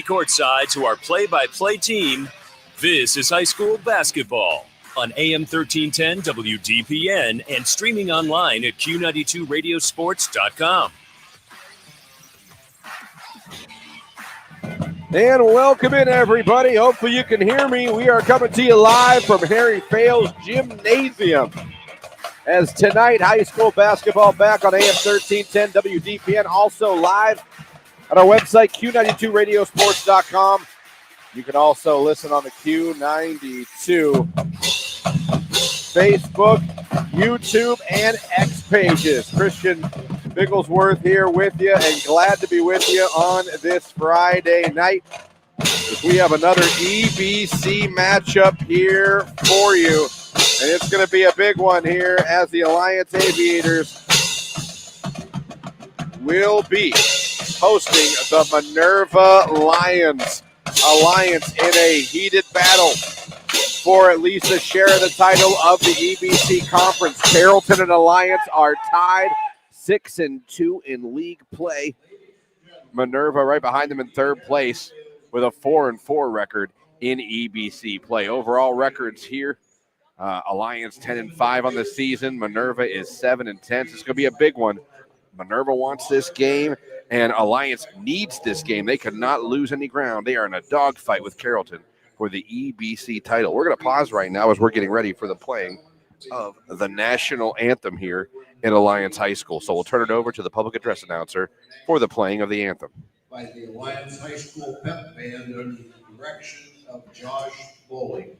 Courtside to our play-by-play team. This is high school basketball on AM 1310 WDPN and streaming online at Q92radiosports.com. And welcome in, everybody. Hopefully you can hear me. We are coming to you live from Harry Fales Gymnasium. As tonight, high school basketball back on AM 1310 WDPN. Also live on our website, Q92radiosports.com. You can also listen on the Q92 Facebook, YouTube, and X pages. Christian Bigglesworth here with you, and glad to be with you on this Friday night. We have another EBC matchup here for you, and it's going to be a big one here as the Alliance Aviators will be hosting the Minerva Lions. Alliance in a heated battle for at least a share of the title of the EBC Conference. Carrollton and Alliance are tied 6-2 in league play. Minerva right behind them in third place with a 4-4 record in EBC play. Overall records here, Alliance 10-5 on the season. Minerva is 7-10. So it's going to be a big one. Minerva wants this game, and Alliance needs this game. They cannot lose any ground. They are in a dogfight with Carrollton for the EBC title. We're going to pause right now as we're getting ready for the playing of the national anthem here in Alliance High School. So we'll turn it over to the public address announcer for the playing of the anthem. By the Alliance High School Pep Band under the direction of Josh Bowling.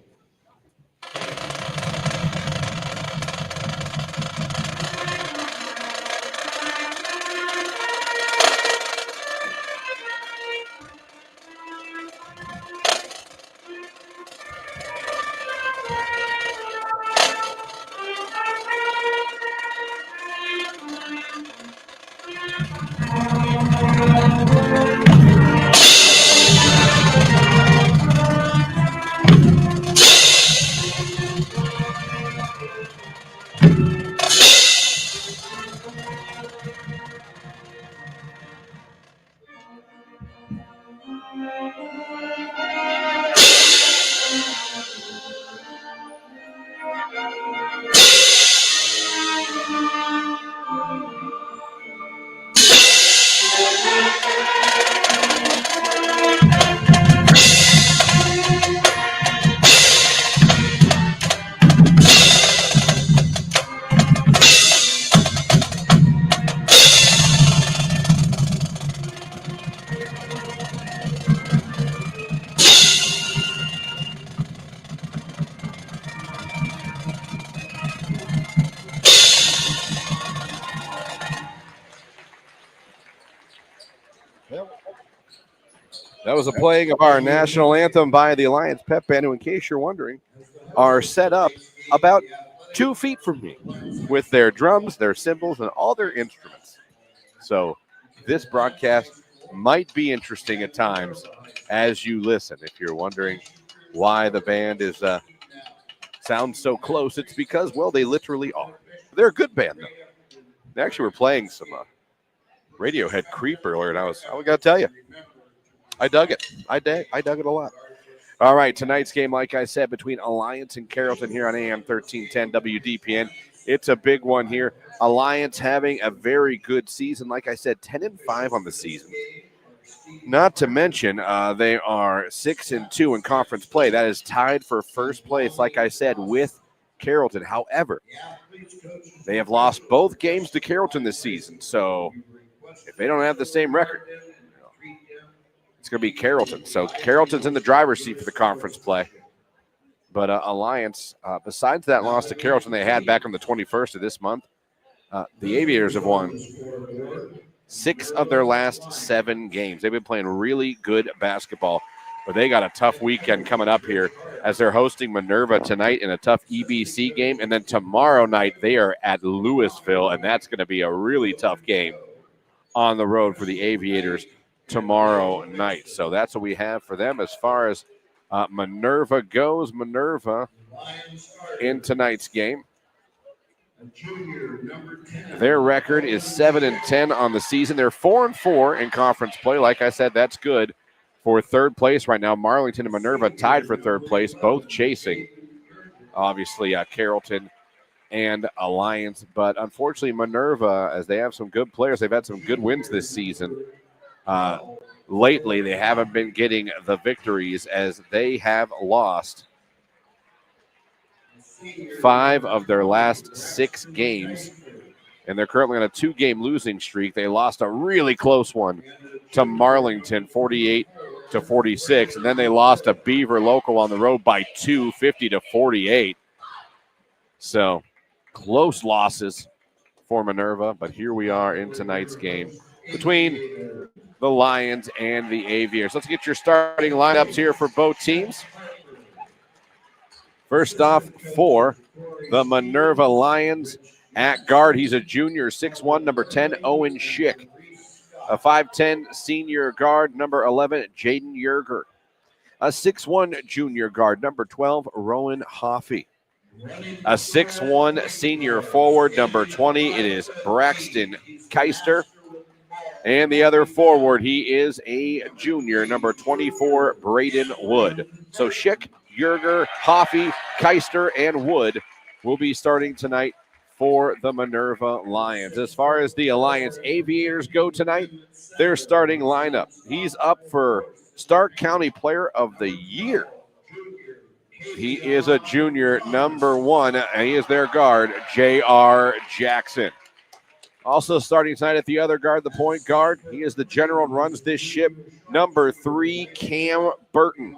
That was a playing of our national anthem by the Alliance Pep Band, who, in case you're wondering, are set up about 2 feet from me with their drums, their cymbals, and all their instruments. So this broadcast might be interesting at times as you listen. If you're wondering why the band is sounds so close, it's because, well, they literally are. They're a good band, though. They actually were playing some Radiohead Creep earlier, and I got to tell you, I dug it. I dug it a lot. All right, tonight's game, like I said, between Alliance and Carrollton here on AM 1310 WDPN. It's a big one here. Alliance having a very good season. Like I said, 10-5 on the season. Not to mention, they are 6-2 in conference play. That is tied for first place, like I said, with Carrollton. However, they have lost both games to Carrollton this season. So if they don't have the same record, it's going to be Carrollton. So Carrollton's in the driver's seat for the conference play. But Alliance, besides that loss to Carrollton they had back on the 21st of this month, the Aviators have won 6 of their last 7 games. They've been playing really good basketball, but they got a tough weekend coming up here as they're hosting Minerva tonight in a tough EBC game. And then tomorrow night they are at Louisville, and that's going to be a really tough game on the road for the Aviators tomorrow night. So that's what we have for them as far as Minerva goes. Minerva in tonight's game, their record is 7-10 on the season. They're 4-4 in conference play. Like I said, that's good for third place right now. Marlington and Minerva tied for third place, both chasing, obviously, Carrollton and Alliance. But unfortunately, Minerva, as they have some good players, they've had some good wins this season. Lately, they haven't been getting the victories as they have lost 5 of their last 6 games. And they're currently on a 2-game losing streak. They lost a really close one to Marlington, 48-46. And then they lost a Beaver local on the road by 2, 50-48. So close losses for Minerva. But here we are in tonight's game between the Lions and the Aviators. Let's get your starting lineups here for both teams. First off, for the Minerva Lions, at guard, he's a junior, 6'1", number 10, Owen Schick. A 5'10", senior guard, number 11, Jaden Yerger. A 6'1", junior guard, number 12, Rowan Hoffey. A 6'1", senior forward, number 20, it is Braxton Keister. And the other forward, he is a junior, number 24, Braden Wood. So Schick, Yerger, Hoffey, Keister, and Wood will be starting tonight for the Minerva Lions. As far as the Alliance Aviators go tonight, their starting lineup. He's up for Stark County Player of the Year. He is a junior, number 1, and he is their guard, J.R. Jackson. Also starting tonight at the other guard, the point guard, he is the general and runs this ship, number 3, Cam Burton.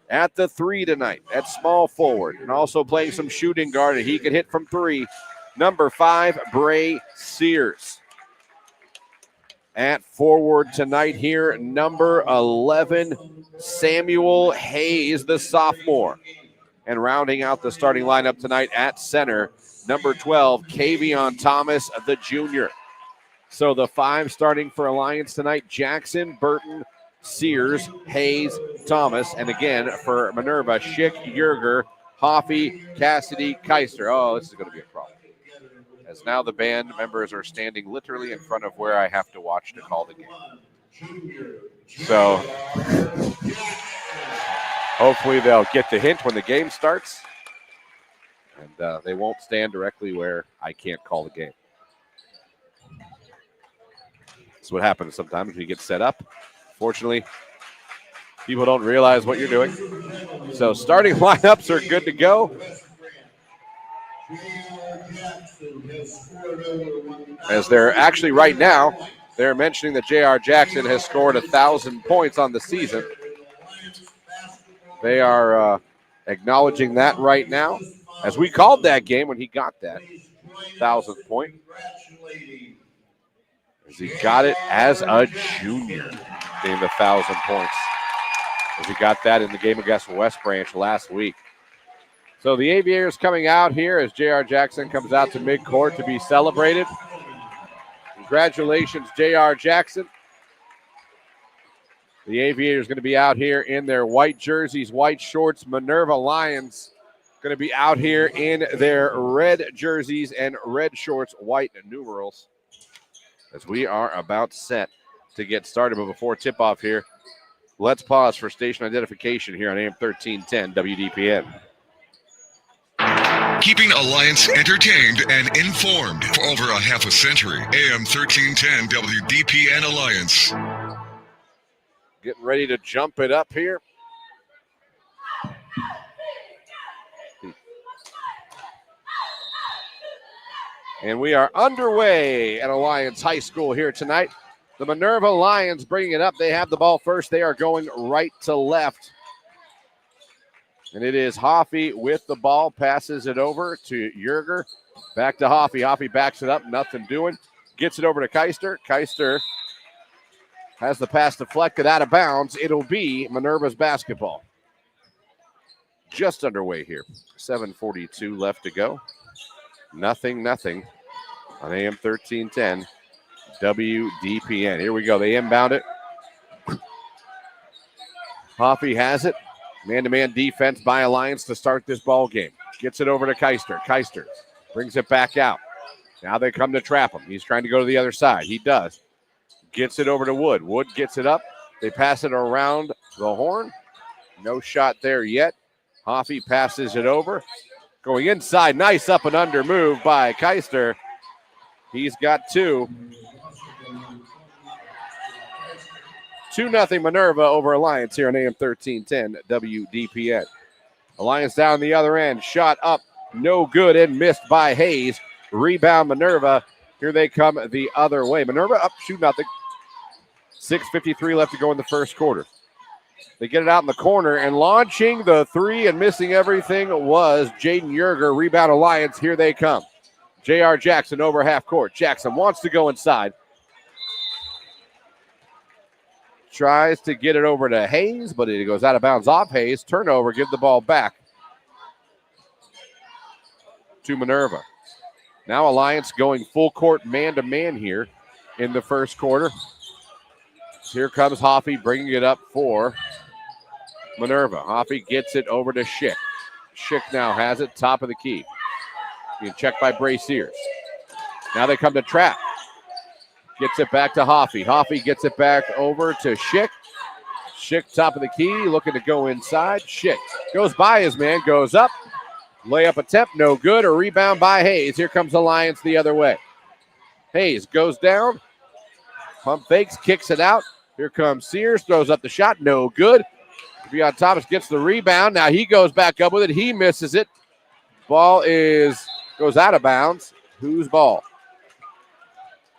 At the 3 tonight, at small forward, and also playing some shooting guard, and he can hit from 3. Number 5, Bray Sears. At forward tonight here, number 11, Samuel Hayes, the sophomore. And rounding out the starting lineup tonight at center, number 12, Kavion Thomas, the junior. So the 5 starting for Alliance tonight, Jackson, Burton, Sears, Hayes, Thomas, and again for Minerva, Schick, Yerger, Hoffey, Cassidy, Keister. Oh, this is going to be a problem. As now the band members are standing literally in front of where I have to watch to call the game. So hopefully they'll get the hint when the game starts, and they won't stand directly where I can't call the game. That's what happens sometimes when you get set up. Fortunately, people don't realize what you're doing. So starting lineups are good to go. As they're actually right now, they're mentioning that J.R. Jackson has scored 1,000 points on the season. They are acknowledging that right now, as we called that game when he got that 1,000th point. As he got it as a junior, getting the 1,000 points. As he got that in the game against West Branch last week. So the Aviators coming out here as J.R. Jackson comes out to midcourt to be celebrated. Congratulations, J.R. Jackson. The Aviators going to be out here in their white jerseys, white shorts. Minerva Lions going to be out here in their red jerseys and red shorts, white numerals. As we are about set to get started, but before tip-off here, let's pause for station identification here on AM 1310 WDPN. Keeping Alliance entertained and informed for over a half a century. AM 1310 WDPN Alliance. Getting ready to jump it up here. And we are underway at Alliance High School here tonight. The Minerva Lions bringing it up. They have the ball first. They are going right to left. And it is Hoffey with the ball, passes it over to Yerger. Back to Hoffey. Hoffey backs it up, nothing doing. Gets it over to Keister. Keister has the pass deflected out of bounds. It'll be Minerva's basketball. Just underway here. 7:42 left to go. Nothing on AM 1310 WDPN. Here we go. They inbound it. Hoffey has it. Man-to-man defense by Alliance to start this ball game. Gets it over to Keister. Keister brings it back out. Now they come to trap him. He's trying to go to the other side. He does. Gets it over to Wood. Wood gets it up. They pass it around the horn. No shot there yet. Hoffey passes it over. Going inside. Nice up and under move by Keister. He's got 2. 2-0 Minerva over Alliance here on AM 1310 WDPN. Alliance down the other end. Shot up. No good and missed by Hayes. Rebound Minerva. Here they come the other way. Minerva up 2-0. 6:53 left to go in the first quarter. They get it out in the corner, and launching the 3 and missing everything was Jaden Yerger. Rebound Alliance. Here they come. J.R. Jackson over half court. Jackson wants to go inside. Tries to get it over to Hayes, but it goes out of bounds off Hayes. Turnover, give the ball back to Minerva. Now Alliance going full court man-to-man here in the first quarter. Here comes Hoffey bringing it up for Minerva. Hoffey gets it over to Schick. Schick now has it, top of the key. Being checked by Bray Sears. Now they come to trap. Gets it back to Hoffey. Hoffey gets it back over to Schick. Schick, top of the key, looking to go inside. Schick goes by his man, goes up. Layup attempt, no good. A rebound by Hayes. Here comes Alliance the other way. Hayes goes down. Pump fakes, kicks it out. Here comes Sears, throws up the shot, no good. Deon Thomas gets the rebound. Now he goes back up with it. He misses it. Ball goes out of bounds. Whose ball?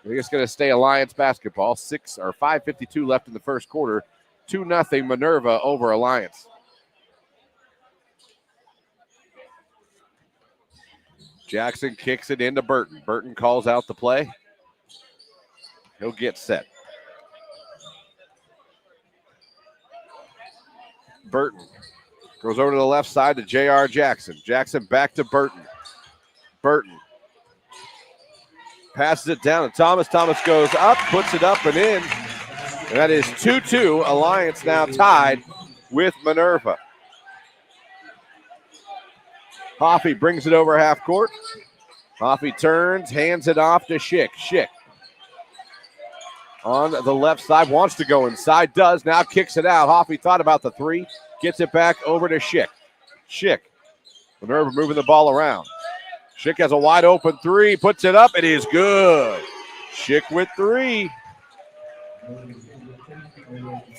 I think it's going to stay Alliance basketball. 5:52 left in the first quarter. 2-0 Minerva over Alliance. Jackson kicks it into Burton. Burton calls out the play. He'll get set. Burton goes over to the left side to J.R. Jackson. Jackson back to Burton. Burton passes it down to Thomas. Thomas goes up, puts it up and in. And that is 2-2. Alliance now tied with Minerva. Hoffey brings it over half court. Hoffey turns, hands it off to Schick. Schick on the left side, wants to go inside, does, now kicks it out. Hoffey thought about the 3, gets it back over to Schick. Schick, Minerva moving the ball around. Schick has a wide open 3, puts it up, it is good. Schick with 3.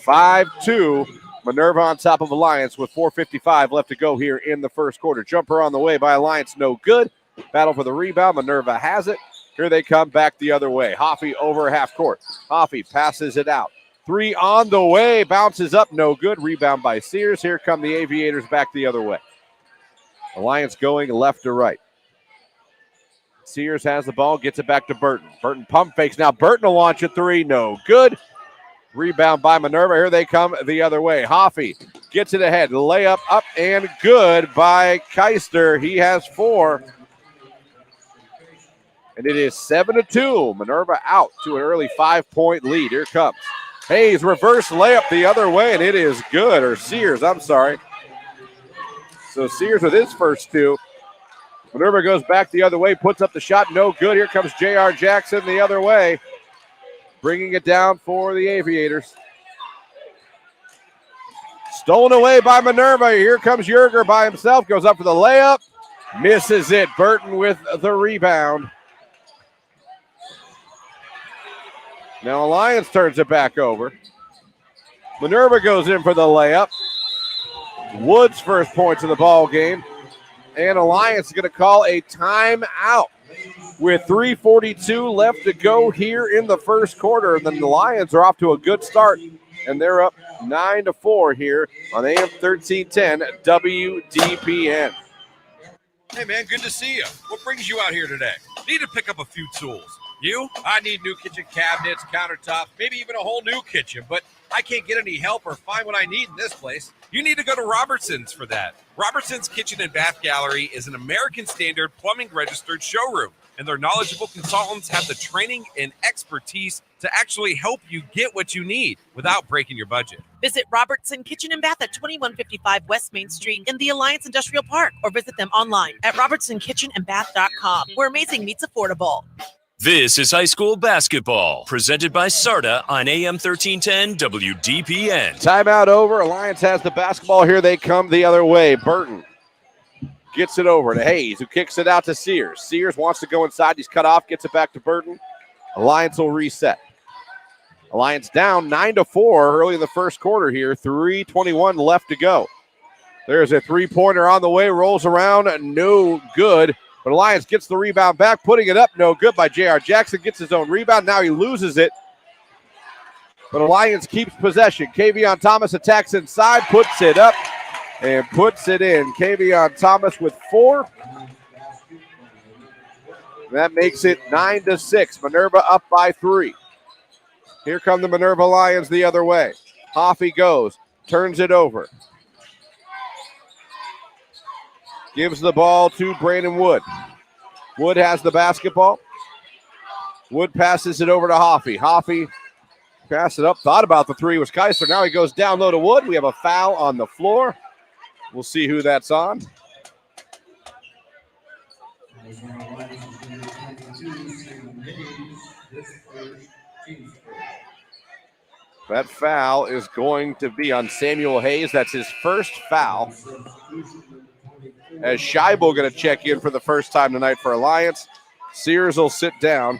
5-2, Minerva on top of Alliance with 4:55 left to go here in the first quarter. Jumper on the way by Alliance, no good. Battle for the rebound, Minerva has it. Here they come back the other way. Hoffey over half court. Hoffey passes it out. 3 on the way, bounces up, no good. Rebound by Sears. Here come the Aviators back the other way. Alliance going left to right. Sears has the ball, gets it back to Burton. Burton pump fakes. Now Burton will launch a 3, no good. Rebound by Minerva. Here they come the other way. Hoffey gets it ahead. Layup up and good by Keister. He has 4. And it is 7-2. Minerva out to an early 5-point lead. Here comes Hayes, reverse layup the other way, and it is good. Or Sears, I'm sorry. So Sears with his first 2. Minerva goes back the other way, puts up the shot, no good. Here comes J.R. Jackson the other way, bringing it down for the Aviators. Stolen away by Minerva. Here comes Yerger by himself, goes up for the layup, misses it. Burton with the rebound. Now Alliance turns it back over. Minerva goes in for the layup. Wood's first points of the ball game. And Alliance is going to call a timeout with 3:42 left to go here in the first quarter. And then the Lions are off to a good start, and they're up 9-4 here on AM 1310 WDPN. Hey, man, good to see you. What brings you out here today? Need to pick up a few tools. You? I need new kitchen cabinets, countertops, maybe even a whole new kitchen, but I can't get any help or find what I need in this place. You need to go to Robertson's for that. Robertson's Kitchen and Bath Gallery is an American Standard plumbing registered showroom, and their knowledgeable consultants have the training and expertise to actually help you get what you need without breaking your budget. Visit Robertson Kitchen and Bath at 2155 West Main Street in the Alliance Industrial Park, or visit them online at robertsonkitchenandbath.com, where amazing meets affordable. This is high school basketball, presented by SARTA on AM 1310 WDPN. Timeout over. Alliance has the basketball. Here they come the other way. Burton gets it over to Hayes, who kicks it out to Sears. Sears wants to go inside. He's cut off, gets it back to Burton. Alliance will reset. Alliance down 9-4 early in the first quarter here. 3:21 left to go. There's a three-pointer on the way, rolls around, no good. But Alliance gets the rebound back, putting it up, no good by J.R. Jackson. Gets his own rebound. Now he loses it. But Alliance keeps possession. Kavion Thomas attacks inside, puts it up, and puts it in. Kavion Thomas with 4. That makes it 9-6. Minerva up by 3. Here come the Minerva Lions the other way. Hoffey goes, turns it over. Gives the ball to Brandon Wood. Wood has the basketball. Wood passes it over to Hoffey. Hoffey passed it up. Thought about the three was Kaiser. Now he goes down low to Wood. We have a foul on the floor. We'll see who that's on. That foul is going to be on Samuel Hayes. That's his first foul. As Scheibel going to check in for the first time tonight for Alliance. Sears will sit down.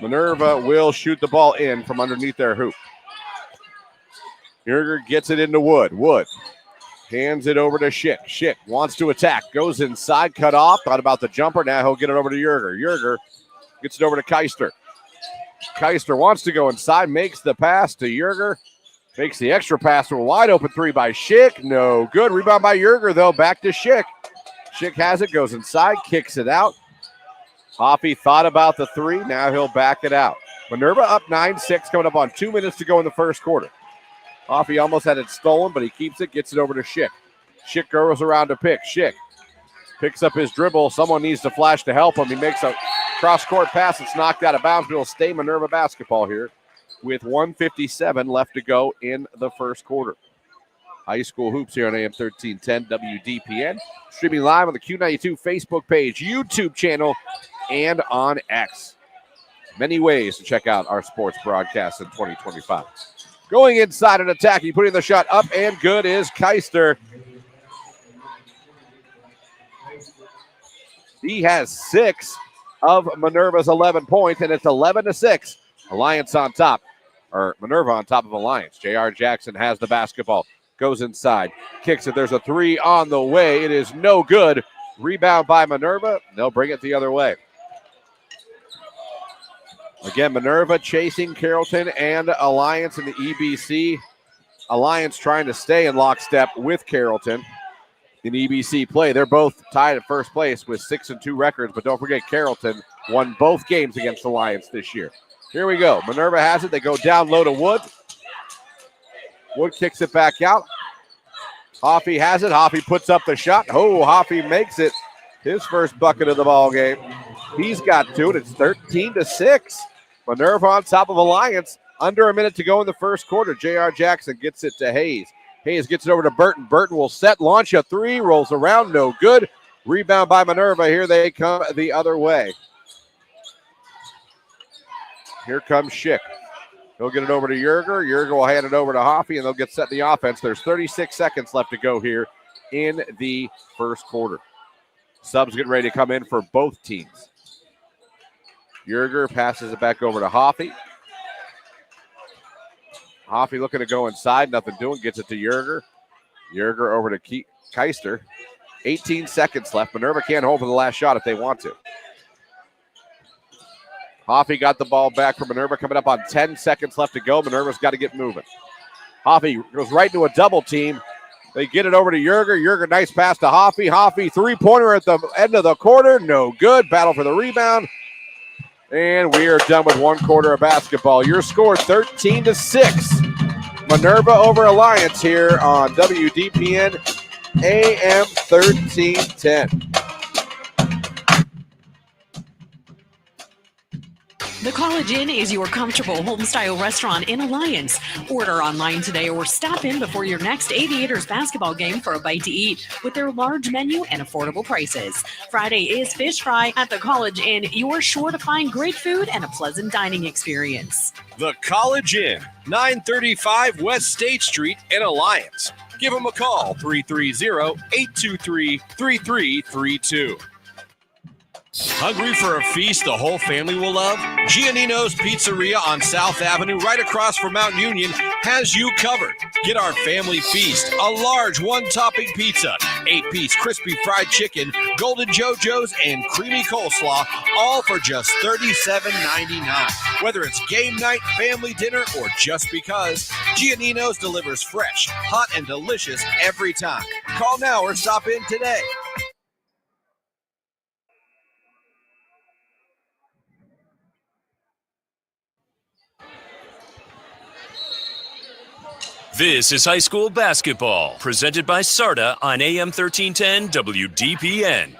Minerva will shoot the ball in from underneath their hoop. Yerger gets it into Wood. Wood hands it over to Schick. Schick wants to attack. Goes inside, cut off. Thought about the jumper. Now he'll get it over to Yerger. Yerger gets it over to Keister. Keister wants to go inside. Makes the pass to Yerger. Makes the extra pass to a wide open three by Schick. No good. Rebound by Yerger, though. Back to Schick. Schick has it, goes inside, kicks it out. Hoffey thought about the three. Now he'll back it out. Minerva up 9-6, coming up on 2 minutes to go in the first quarter. Hoffey almost had it stolen, but he keeps it, gets it over to Schick. Schick goes around to pick. Schick picks up his dribble. Someone needs to flash to help him. He makes a cross-court pass. It's knocked out of bounds, but it'll stay Minerva basketball here with 1:57 left to go in the first quarter. High school hoops here on AM 1310 WDPN. Streaming live on the Q92 Facebook page, YouTube channel, and on X. Many ways to check out our sports broadcast in 2025. Going inside and attacking, putting the shot up and good is Keister. He has 6 of Minerva's 11 points, and it's 11-6. Alliance on top, or Minerva on top of Alliance. J.R. Jackson has the basketball. Goes inside, kicks it. There's a three on the way. It is no good. Rebound by Minerva. They'll bring it the other way. Again, Minerva chasing Carrollton and Alliance in the EBC. Alliance trying to stay in lockstep with Carrollton in EBC play. They're both tied at first place with 6-2 records, but don't forget Carrollton won both games against Alliance this year. Here we go. Minerva has it. They go down low to Wood. Wood kicks it back out. Hoffey has it. Hoffey puts up the shot. Oh, Hoffey makes it. His first bucket of the ball game. He's got 2, and it's 13-6. Minerva on top of Alliance. Under a minute to go in the first quarter. J.R. Jackson gets it to Hayes. Hayes gets it over to Burton. Burton will set, launch a three, rolls around, no good. Rebound by Minerva. Here they come the other way. Here comes Schick. He'll get it over to Yerger. Yerger will hand it over to Hoffey, and they'll get set in the offense. There's 36 seconds left to go here in the first quarter. Subs getting ready to come in for both teams. Yerger passes it back over to Hoffey. Hoffey looking to go inside, nothing doing, gets it to Yerger. Yerger over to Keister. 18 seconds left. Minerva can't hold for the last shot if they want to. Hoffey got the ball back from Minerva, coming up on 10 seconds left to go. Minerva's got to get moving. Hoffey goes right into a double team. They get it over to Yerger. Yerger, nice pass to Hoffey. Hoffey, three-pointer at the end of the quarter. No good. Battle for the rebound. And we are done with one quarter of basketball. Your score, 13-6. Minerva over Alliance here on WDPN AM 1310. The College Inn is your comfortable home-style restaurant in Alliance. Order online today or stop in before your next Aviators basketball game for a bite to eat with their large menu and affordable prices. Friday is fish fry at the College Inn. You're sure to find great food and a pleasant dining experience. The College Inn, 935 West State Street in Alliance. Give them a call, 330-823-3332. Hungry for a feast the whole family will love? Giannino's Pizzeria on South Avenue, right across from Mount Union, has you covered. Get our family feast, a large one-topping pizza, 8-piece crispy fried chicken, golden JoJo's, and creamy coleslaw, all for just $37.99. Whether it's game night, family dinner, or just because, Giannino's delivers fresh, hot, and delicious every time. Call now or stop in today. This is high school basketball, presented by SARTA on AM 1310 WDPN.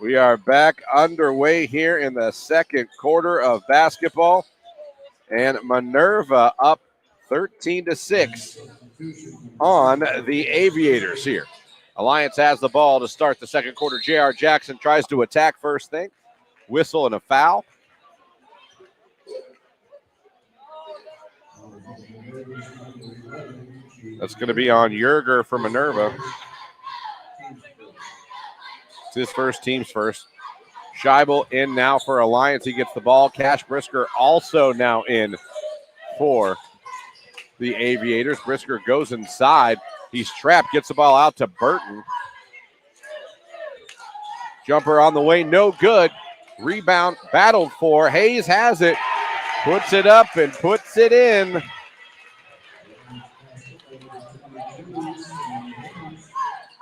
We are back underway here in the second quarter of basketball, and Minerva up 13-6 on the Aviators here. Alliance has the ball to start the second quarter. J.R. Jackson tries to attack first thing. Whistle and a foul. That's going to be on Yerger for Minerva. It's his first, team's first. Scheibel in now for Alliance. He gets the ball. Cash Brisker also now in for the Aviators. Brisker goes inside. He's trapped, gets the ball out to Burton. Jumper on the way, no good. Rebound battled for. Hayes has it. Puts it up and puts it in.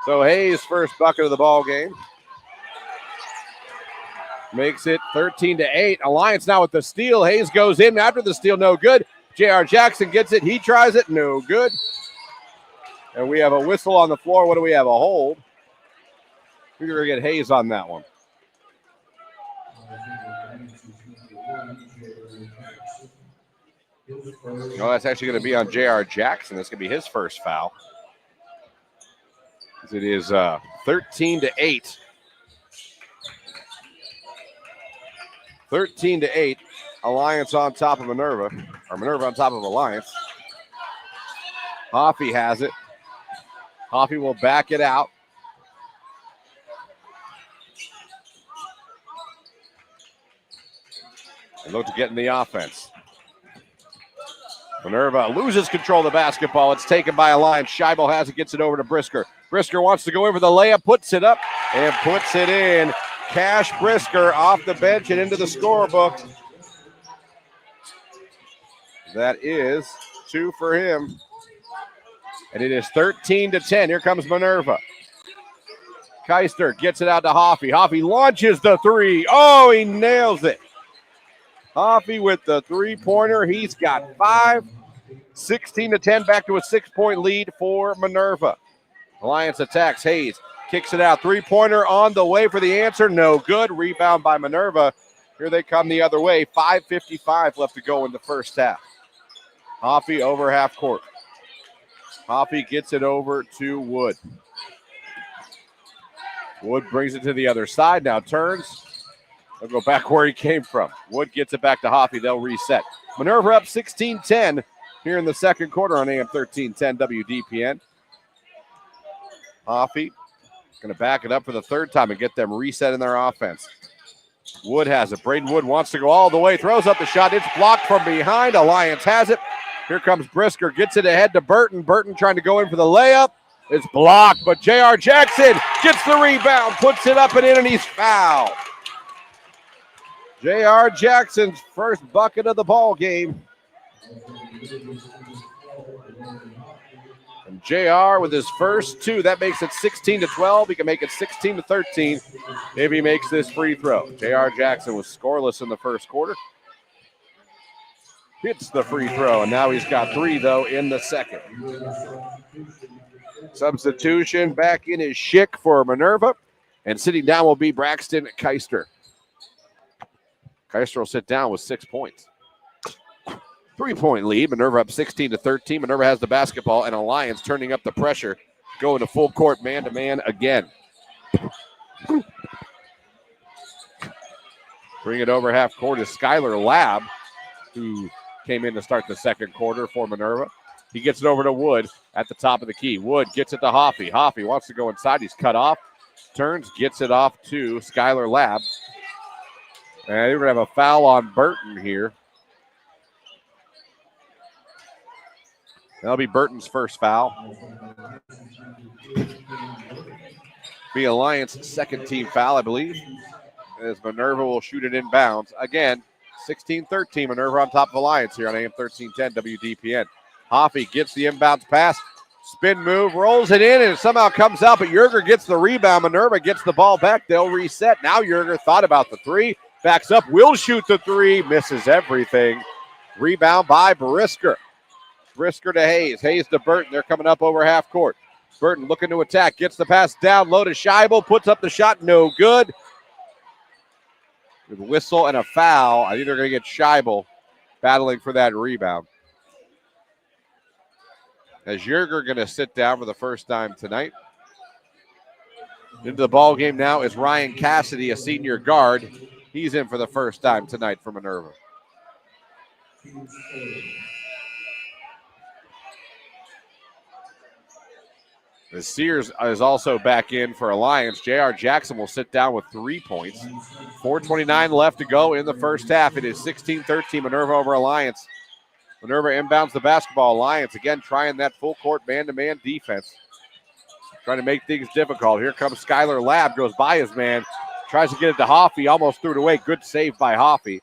So Hayes' first bucket of the ball game. Makes it 13-8. Alliance now with the steal. Hayes goes in after the steal, no good. J.R. Jackson gets it. He tries it, no good. And we have a whistle on the floor. What do we have, a hold? We're going to get Hayes on that one. No, that's actually going to be on J.R. Jackson. That's going to be his first foul. It is 13-8. 13-8. Alliance on top of Minerva. Or Minerva on top of Alliance. Hoffey has it. Hoffey will back it out. And look to get in the offense. Minerva loses control of the basketball. It's taken by Alliance. Scheibel has it, gets it over to Brisker. Brisker wants to go in for the layup, puts it up, and puts it in. Cash Brisker off the bench and into the scorebook. That is 2 for him. And it is 13-10. Here comes Minerva. Keister gets it out to Hoffey. Hoffey launches the three. Oh, he nails it. Hoffey with the three-pointer. He's got 5. 16-10, back to a 6-point lead for Minerva. Alliance attacks. Hayes kicks it out. Three-pointer on the way for the answer. No good. Rebound by Minerva. Here they come the other way. 5:55 left to go in the first half. Hoffey over half court. Hoffey gets it over to Wood. Wood brings it to the other side. Now turns. They'll go back where he came from. Wood gets it back to Hoffey. They'll reset. Minerva up 16-10 here in the second quarter on AM 1310 WDPN. Hoffey going to back it up for the third time and get them reset in their offense. Wood has it. Braden Wood wants to go all the way. Throws up the shot. It's blocked from behind. Alliance has it. Here comes Brisker. Gets it ahead to Burton. Burton trying to go in for the layup. It's blocked, but J.R. Jackson gets the rebound, puts it up and in, and he's fouled. J.R. Jackson's first bucket of the ball game. And J.R. with his first 2. That makes it 16-12. He can make it 16-13 if he makes this free throw. J.R. Jackson was scoreless in the first quarter. Hits the free throw, and now he's got 3, though, in the second. Substitution back in is Schick for Minerva, and sitting down will be Braxton Keister. Keister will sit down with 6 points. 3-point lead. Minerva up 16-13. Minerva has the basketball, and Alliance turning up the pressure, going to full court man-to-man again. Bring it over half court is Skylar Lab, who came in to start the second quarter for Minerva. He gets it over to Wood at the top of the key. Wood gets it to Hoffey. Hoffey wants to go inside. He's cut off. Turns, gets it off to Skylar Lab. And we're going to have a foul on Burton here. That'll be Burton's first foul. Be Alliance second team foul, I believe, as Minerva will shoot it inbounds. Again, 16-13, Minerva on top of Alliance here on AM 1310 WDPN. Hoffey gets the inbounds pass. Spin move, rolls it in, and it somehow comes out, but Yerger gets the rebound. Minerva gets the ball back. They'll reset. Now Yerger thought about the three. Backs up, will shoot the three. Misses everything. Rebound by Brisker. Brisker to Hayes. Hayes to Burton. They're coming up over half court. Burton looking to attack. Gets the pass down low to Scheibel. Puts up the shot. No good. With a whistle and a foul. I think they're going to get Scheibel battling for that rebound. As Yerger going to sit down for the first time tonight. Into the ball game now is Ryan Cassidy, a senior guard. He's in for the first time tonight for Minerva. The Sears is also back in for Alliance. J.R. Jackson will sit down with 3 points. 4:29 left to go in the first half. It is 16-13 Minerva over Alliance. Minerva inbounds the basketball. Alliance again trying that full court man-to-man defense. Trying to make things difficult. Here comes Skylar Lab. Goes by his man. Tries to get it to Hoffey. Almost threw it away. Good save by Hoffey.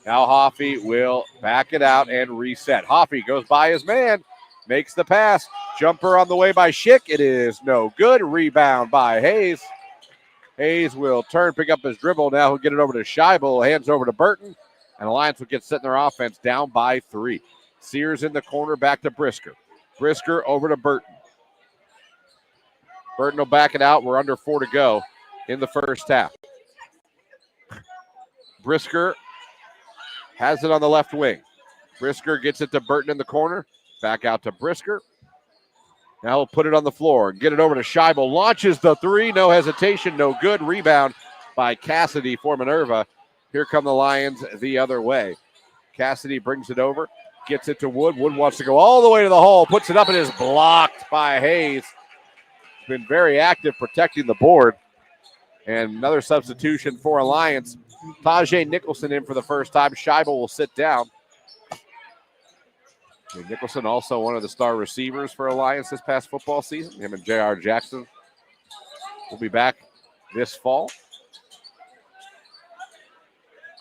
Now Hoffey will back it out and reset. Hoffey goes by his man. Makes the pass. Jumper on the way by Schick. It is no good. Rebound by Hayes. Hayes will turn, pick up his dribble. Now he'll get it over to Scheibel. Hands over to Burton. And Alliance will get set in their offense down by 3. Sears in the corner, back to Brisker. Brisker over to Burton. Burton will back it out. We're under 4 to go in the first half. Brisker has it on the left wing. Brisker gets it to Burton in the corner. Back out to Brisker. Now he'll put it on the floor and get it over to Scheibel. Launches the three. No hesitation. No good. Rebound by Cassidy for Minerva. Here come the Lions the other way. Cassidy brings it over. Gets it to Wood. Wood wants to go all the way to the hole. Puts it up and is blocked by Hayes. Been very active protecting the board. And another substitution for Alliance. Tajay Nicholson in for the first time. Scheibel will sit down. And Nicholson also one of the star receivers for Alliance this past football season. Him and J.R. Jackson will be back this fall.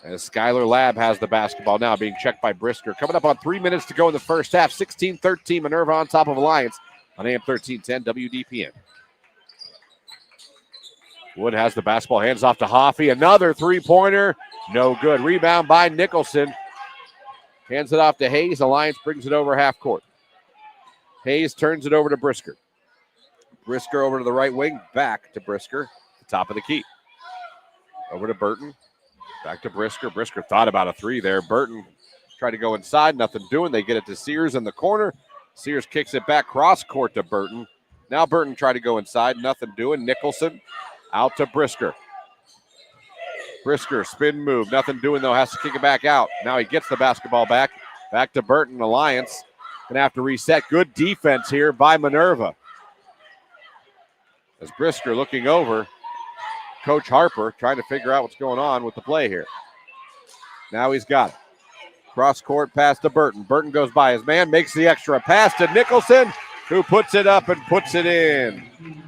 As Skylar Lab has the basketball now being checked by Brisker. Coming up on 3 minutes to go in the first half. 16-13 Minerva on top of Alliance on AM 1310 WDPN. Wood has the basketball, hands off to Hoffey. Another three-pointer. No good. Rebound by Nicholson. Hands it off to Hayes. Alliance brings it over half court. Hayes turns it over to Brisker. Brisker over to the right wing. Back to Brisker. The top of the key. Over to Burton. Back to Brisker. Brisker thought about a three there. Burton tried to go inside. Nothing doing. They get it to Sears in the corner. Sears kicks it back cross court to Burton. Now Burton tried to go inside. Nothing doing. Nicholson out to Brisker. Brisker, spin move. Nothing doing, though. Has to kick it back out. Now he gets the basketball back. Back to Burton. Alliance going to have to reset. Good defense here by Minerva. As Brisker looking over. Coach Harper trying to figure out what's going on with the play here. Now he's got it. Cross court pass to Burton. Burton goes by his man. Makes the extra pass to Nicholson, who puts it up and puts it in.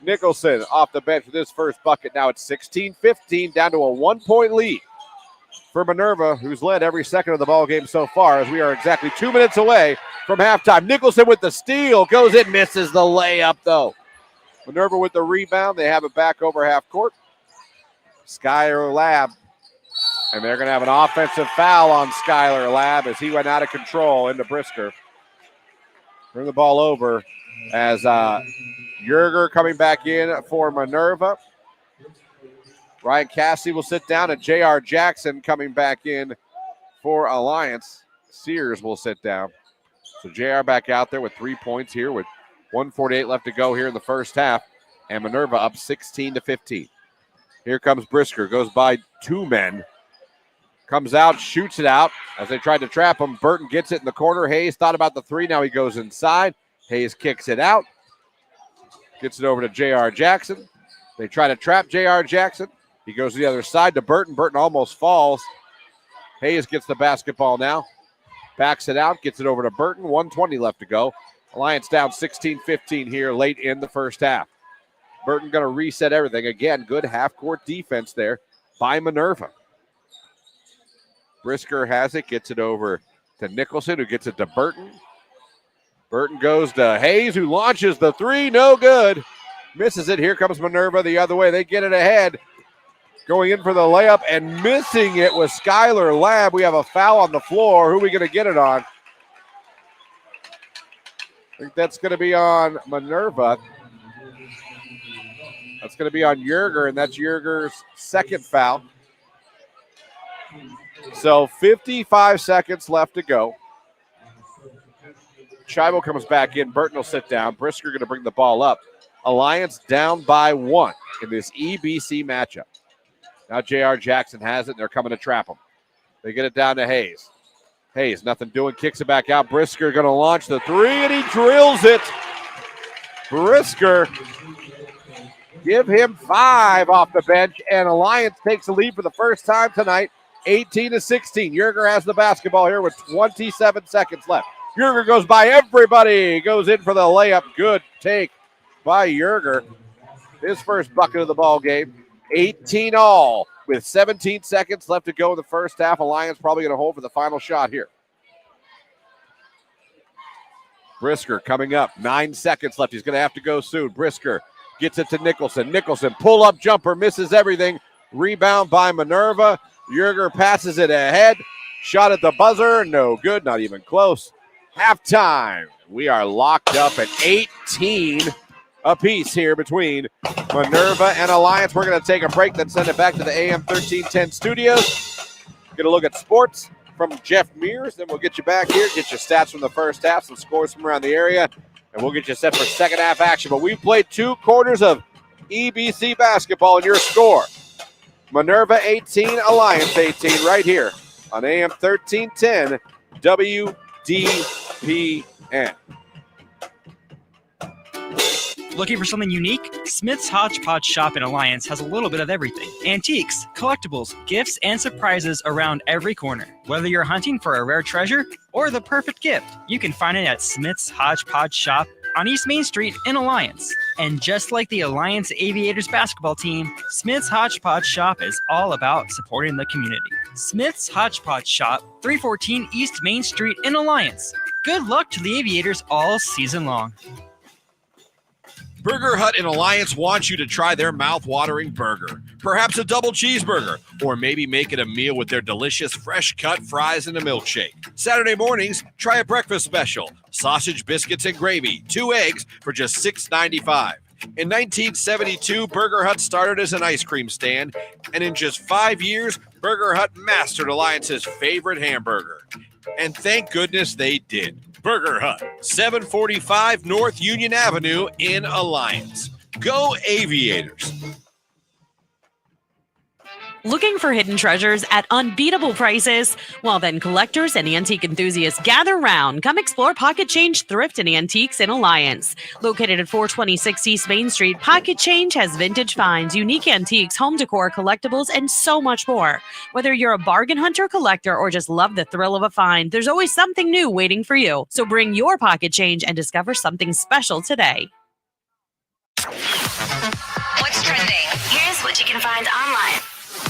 Nicholson off the bench with his first bucket. Now it's 16-15, down to a 1-point lead for Minerva, who's led every second of the ball game so far, as we are exactly 2 minutes away from halftime. Nicholson with the steal, goes in, misses the layup, though. Minerva with the rebound. They have it back over half court. Skylar Lab, and they're going to have an offensive foul on Skylar Lab as he went out of control into Brisker. Turn the ball over as Yerger coming back in for Minerva. Ryan Cassidy will sit down, and J.R. Jackson coming back in for Alliance. Sears will sit down. So J.R. back out there with 3 points here with 1:48 left to go here in the first half. And Minerva up 16-15. Here comes Brisker, goes by 2 men. Comes out, shoots it out as they tried to trap him. Burton gets it in the corner. Hayes thought about the 3. Now he goes inside. Hayes kicks it out. Gets it over to J.R. Jackson. They try to trap J.R. Jackson. He goes to the other side to Burton. Burton almost falls. Hayes gets the basketball now. Backs it out, gets it over to Burton. 1:20 left to go. Alliance down 16-15 here late in the first half. Burton going to reset everything. Again, good half-court defense there by Minerva. Brisker has it, gets it over to Nicholson, who gets it to Burton. Burton goes to Hayes, who launches the 3. No good. Misses it. Here comes Minerva the other way. They get it ahead. Going in for the layup and missing it was Skylar Labb. We have a foul on the floor. Who are we going to get it on? I think that's going to be on Minerva. That's going to be on Yerger, and that's Yerger's second foul. So 55 seconds left to go. Chivo comes back in. Burton will sit down. Brisker going to bring the ball up. Alliance down by 1 in this EBC matchup. Now J.R. Jackson has it, and they're coming to trap him. They get it down to Hayes. Hayes, nothing doing, kicks it back out. Brisker going to launch the 3, and he drills it. Brisker, give him 5 off the bench, and Alliance takes the lead for the first time tonight, 18-16. Yerger has the basketball here with 27 seconds left. Yerger goes by everybody, goes in for the layup. Good take by Yerger. His first bucket of the ball game. 18 all with 17 seconds left to go in the first half. Alliance probably going to hold for the final shot here. Brisker coming up. 9 seconds left. He's going to have to go soon. Brisker gets it to Nicholson. Nicholson pull-up jumper, misses everything. Rebound by Minerva. Yerger passes it ahead. Shot at the buzzer. No good. Not even close. Halftime. We are locked up at 18 apiece here between Minerva and Alliance. We're going to take a break, then send it back to the AM 1310 studios. Get a look at sports from Jeff Mears. Then we'll get you back here, get your stats from the first half, some scores from around the area, and we'll get you set for second half action. But we've played 2 quarters of EBC basketball, and your score, Minerva 18, Alliance 18, right here on AM 1310 WDPN. Looking for something unique? Smith's Hodgepodge Shop in Alliance has a little bit of everything. Antiques, collectibles, gifts, and surprises around every corner. Whether you're hunting for a rare treasure or the perfect gift, you can find it at Smith's Hodgepodge Shop on East Main Street in Alliance. And just like the Alliance Aviators basketball team, Smith's Hodgepodge Shop is all about supporting the community. Smith's Hodgepodge Shop, 314 East Main Street in Alliance. Good luck to the Aviators all season long. Burger Hut in Alliance wants you to try their mouth-watering burger. Perhaps a double cheeseburger, or maybe make it a meal with their delicious fresh-cut fries and a milkshake. Saturday mornings, try a breakfast special. Sausage, biscuits, and gravy. 2 eggs for just $6.95. In 1972, Burger Hut started as an ice cream stand, and in just 5 years, Burger Hut mastered Alliance's favorite hamburger. And thank goodness they did. Burger Hut, 745 North Union Avenue in Alliance. Go Aviators. Looking for hidden treasures at unbeatable prices? Well, then collectors and antique enthusiasts gather round. Come explore Pocket Change Thrift and Antiques in Alliance. Located at 426 East Main Street, Pocket Change has vintage finds, unique antiques, home decor, collectibles, and so much more. Whether you're a bargain hunter, collector, or just love the thrill of a find, there's always something new waiting for you. So bring your Pocket Change and discover something special today. What's trending? Here's what you can find online.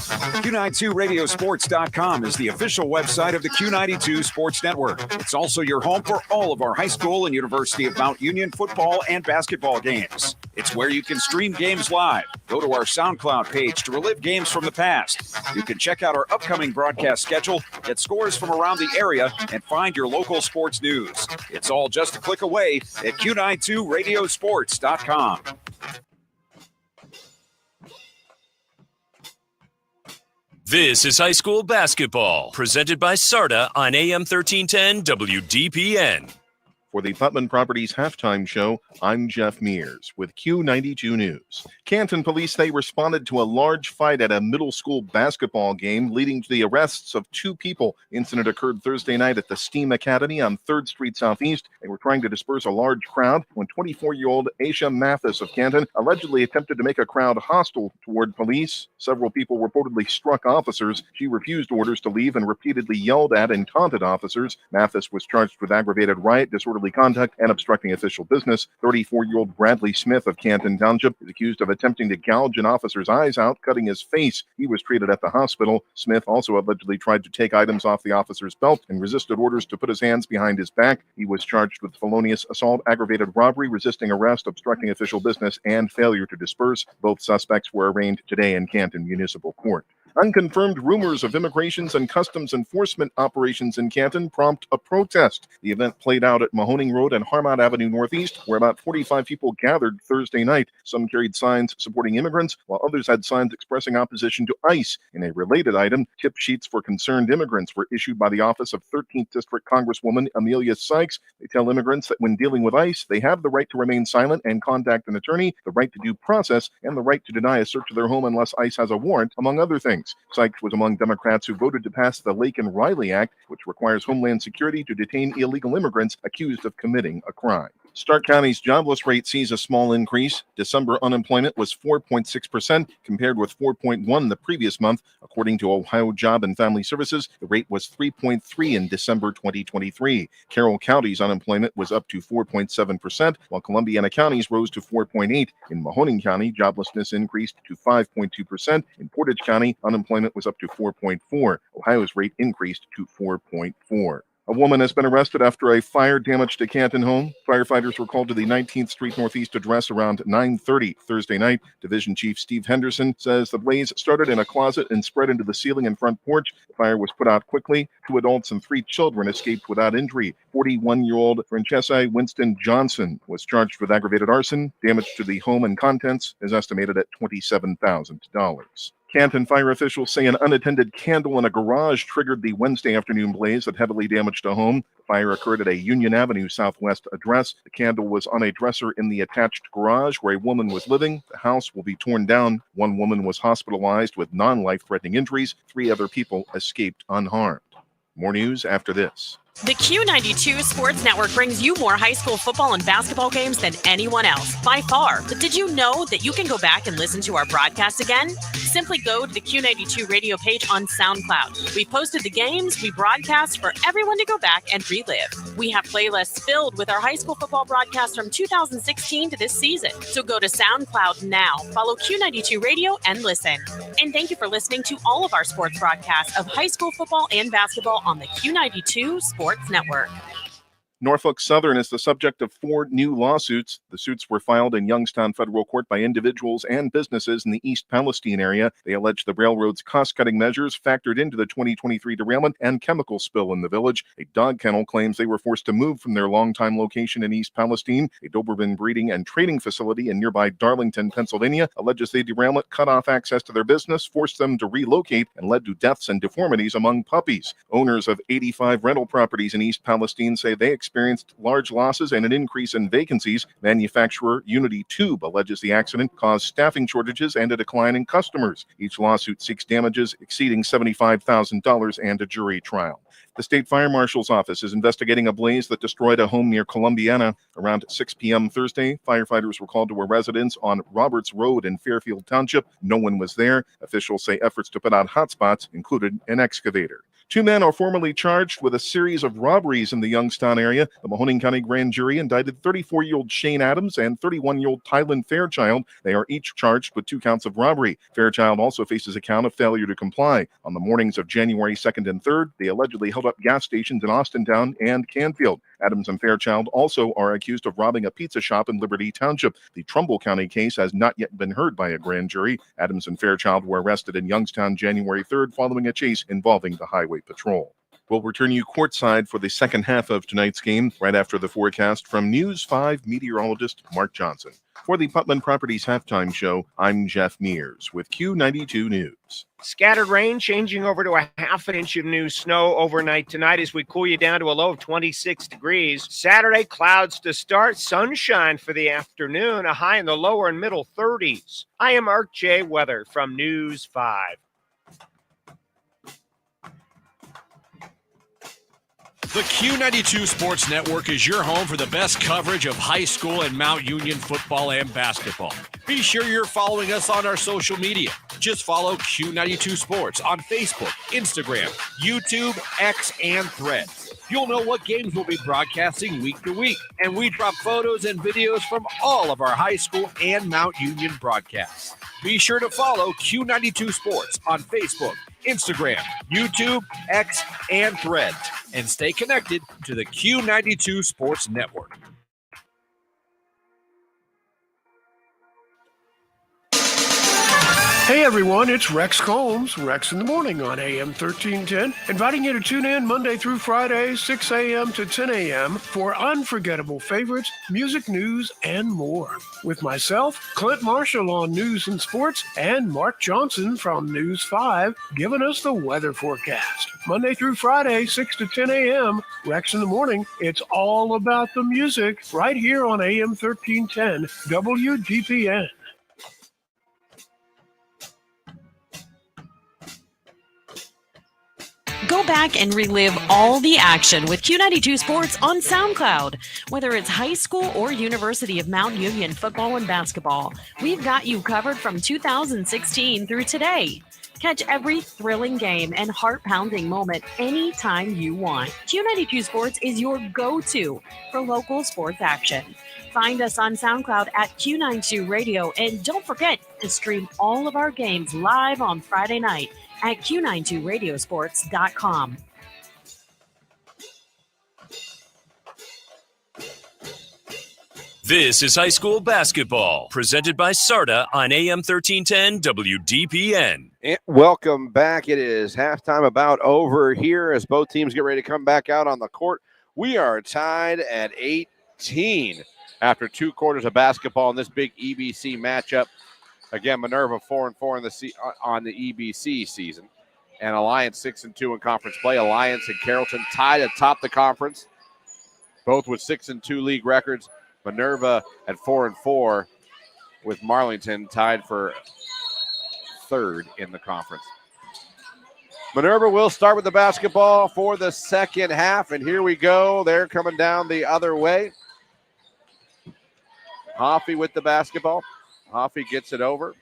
Q92radiosports.com is the official website of the Q92 Sports Network. It's also your home for all of our high school and University of Mount Union football and basketball games. It's where you can stream games live. Go to our SoundCloud page to relive games from the past. You can check out our upcoming broadcast schedule, get scores from around the area, and find your local sports news. It's all just a click away at Q92radiosports.com. This is high school basketball, presented by SARTA on AM 1310 WDPN. For the Putman Properties halftime show, I'm Jeff Mears with Q92 News. Canton police say responded to a large fight at a middle school basketball game, leading to the arrests of 2 people. Incident occurred Thursday night at the STEAM Academy on 3rd Street Southeast. They were trying to disperse a large crowd when 24-year-old Aisha Mathis of Canton allegedly attempted to make a crowd hostile toward police. Several people reportedly struck officers. She refused orders to leave and repeatedly yelled at and taunted officers. Mathis was charged with aggravated riot, disorderly conduct, and obstructing official business. 34-year-old Bradley Smith of Canton Township is accused of attempting to gouge an officer's eyes out, cutting his face. He was treated at the hospital. Smith also allegedly tried to take items off the officer's belt and resisted orders to put his hands behind his back. He was charged with felonious assault, aggravated robbery, resisting arrest, obstructing official business, and failure to disperse. Both suspects were arraigned today in Canton Municipal Court. Unconfirmed rumors of immigrations and customs enforcement operations in Canton prompt a protest. The event played out at Mahoning Road and Harmont Avenue Northeast, where about 45 people gathered Thursday night. Some carried signs supporting immigrants, while others had signs expressing opposition to ICE. In a related item, tip sheets for concerned immigrants were issued by the office of 13th District Congresswoman Amelia Sykes. They tell immigrants that when dealing with ICE, they have the right to remain silent and contact an attorney, the right to due process, and the right to deny a search of their home unless ICE has a warrant, among other things. Sykes was among Democrats who voted to pass the Laken-Riley Act, which requires Homeland Security to detain illegal immigrants accused of committing a crime. Stark County's jobless rate sees a small increase. December unemployment was 4.6%, compared with 4.1% the previous month. According to Ohio Job and Family Services, the rate was 3.3% in December 2023. Carroll County's unemployment was up to 4.7%, while Columbiana County's rose to 4.8%. In Mahoning County, joblessness increased to 5.2%. In Portage County, unemployment was up to 4.4%. Ohio's rate increased to 4.4%. A woman has been arrested after a fire damaged a Canton home. Firefighters were called to the 19th Street Northeast address around 9:30 Thursday night. Division Chief Steve Henderson says the blaze started in a closet and spread into the ceiling and front porch. The fire was put out quickly. 2 adults and 3 children escaped without injury. 41-year-old Francesca Winston Johnson was charged with aggravated arson. Damage to the home and contents is estimated at $27,000. Canton fire officials say an unattended candle in a garage triggered the Wednesday afternoon blaze that heavily damaged a home. The fire occurred at a Union Avenue Southwest address. The candle was on a dresser in the attached garage where a woman was living. The house will be torn down. 1 woman was hospitalized with non-life-threatening injuries. 3 other people escaped unharmed. More news after this. The Q92 Sports Network brings you more high school football and basketball games than anyone else, by far. But did you know that you can go back and listen to our broadcast again? Simply go to the Q92 radio page on SoundCloud. We posted the games we broadcast for everyone to go back and relive. We have playlists filled with our high school football broadcasts from 2016 to this season. So go to SoundCloud now, follow Q92 Radio, and listen. And thank you for listening to all of our sports broadcasts of high school football and basketball on the Q92 Sports Network. Norfolk Southern is the subject of 4 new lawsuits. The suits were filed in Youngstown Federal Court by individuals and businesses in the East Palestine area. They allege the railroad's cost-cutting measures factored into the 2023 derailment and chemical spill in the village. A dog kennel claims they were forced to move from their longtime location in East Palestine. A Doberman breeding and training facility in nearby Darlington, Pennsylvania, alleges the derailment cut off access to their business, forced them to relocate, and led to deaths and deformities among puppies. Owners of 85 rental properties in East Palestine say they experienced large losses and an increase in vacancies. Manufacturer Unity Tube alleges the accident caused staffing shortages and a decline in customers. Each lawsuit seeks damages exceeding $75,000 and a jury trial. The state fire marshal's office is investigating a blaze that destroyed a home near Columbiana. Around 6 p.m. Thursday, firefighters were called to a residence on Roberts Road in Fairfield Township. No one was there. Officials say efforts to put out hotspots included an excavator. 2 men are formally charged with a series of robberies in the Youngstown area. The Mahoning County grand jury indicted 34-year-old Shane Adams and 31-year-old Tylen Fairchild. They are each charged with 2 counts of robbery. Fairchild also faces a count of failure to comply. On the mornings of January 2nd and 3rd, they allegedly held up gas stations in Austintown and Canfield. Adams and Fairchild also are accused of robbing a pizza shop in Liberty Township. The Trumbull County case has not yet been heard by a grand jury. Adams and Fairchild were arrested in Youngstown January 3rd following a chase involving the Highway Patrol. We'll return you courtside for the second half of tonight's game right after the forecast from News 5 meteorologist Mark Johnson. For the Putland Properties halftime show, I'm Jeff Mears with Q92 News. Scattered rain changing over to a half an inch of new snow overnight tonight as we cool you down to a low of 26 degrees. Saturday, clouds to start, sunshine for the afternoon, a high in the lower and middle 30s. I am Art J. Weather from News 5. The Q92 Sports Network is your home for the best coverage of high school and Mount Union football and basketball. Be sure you're following us on our social media. Just follow Q92 Sports on Facebook, Instagram, YouTube, X, and Threads. You'll know what games we'll be broadcasting week to week, and we drop photos and videos from all of our high school and Mount Union broadcasts. Be sure to follow Q92 Sports on Facebook, Instagram, YouTube, X, and Threads, and stay connected to the Q92 Sports Network. Hey everyone, it's Rex Combs, Rex in the Morning on AM 1310, inviting you to tune in Monday through Friday, 6 a.m. to 10 a.m. for unforgettable favorites, music news, and more. With myself, Clint Marshall on News and Sports, and Mark Johnson from News 5 giving us the weather forecast. Monday through Friday, 6 to 10 a.m., Rex in the Morning, it's all about the music right here on AM 1310 WDPN. Go back and relive all the action with Q92 Sports on SoundCloud. Whether it's high school or University of Mount Union football and basketball, we've got you covered from 2016 through today. Catch every thrilling game and heart-pounding moment anytime you want. Q92 Sports is your go-to for local sports action. Find us on SoundCloud at Q92 Radio, and don't forget to stream all of our games live on Friday night at Q92radiosports.com. This is high school basketball, presented by SARTA on AM 1310 WDPN. And welcome back. It is halftime about over here as both teams get ready to come back out on the court. We are tied at 18 after 2 quarters of basketball in this big EBC matchup. Again, Minerva 4-4 on the EBC season, and Alliance 6-2 in conference play. Alliance and Carrollton tied atop the conference, both with 6-2 league records. Minerva at 4-4, with Marlington tied for third in the conference. Minerva will start with the basketball for the second half, and here we go. They're coming down the other way. Hoffey with the basketball. Hoffey gets it over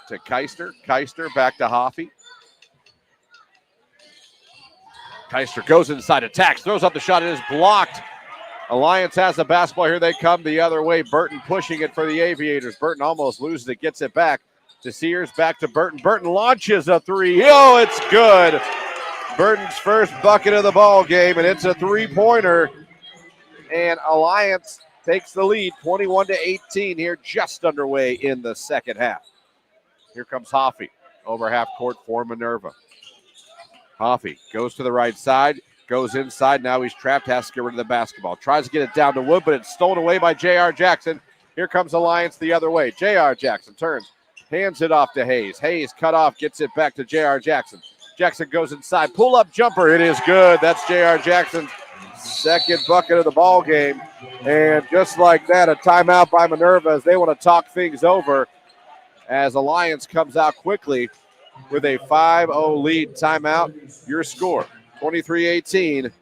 to Keister. Keister back to Hoffey. Keister goes inside, attacks, throws up the shot. It is blocked. Alliance has the basketball. Here they come the other way. Burton pushing it for the Aviators. Burton almost loses it, gets it back to Sears, back to Burton. Burton launches a three. Oh, it's good. Burton's first bucket of the ball game, and it's a three-pointer. And Alliance takes the lead, 21-18 here, just underway in the second half. Here comes Hoffey, over half court for Minerva. Hoffey goes to the right side, goes inside. Now he's trapped, has to get rid of the basketball. Tries to get it down to Wood, but it's stolen away by J.R. Jackson. Here comes Alliance the other way. J.R. Jackson turns, hands it off to Hayes. Hayes cut off, gets it back to J.R. Jackson. Jackson goes inside, pull-up jumper. It is good. That's J.R. Jackson's second bucket of the ball game. And just like that, a timeout by Minerva as they want to talk things over as Alliance comes out quickly with a 5-0 lead. Timeout, your score, 23-18.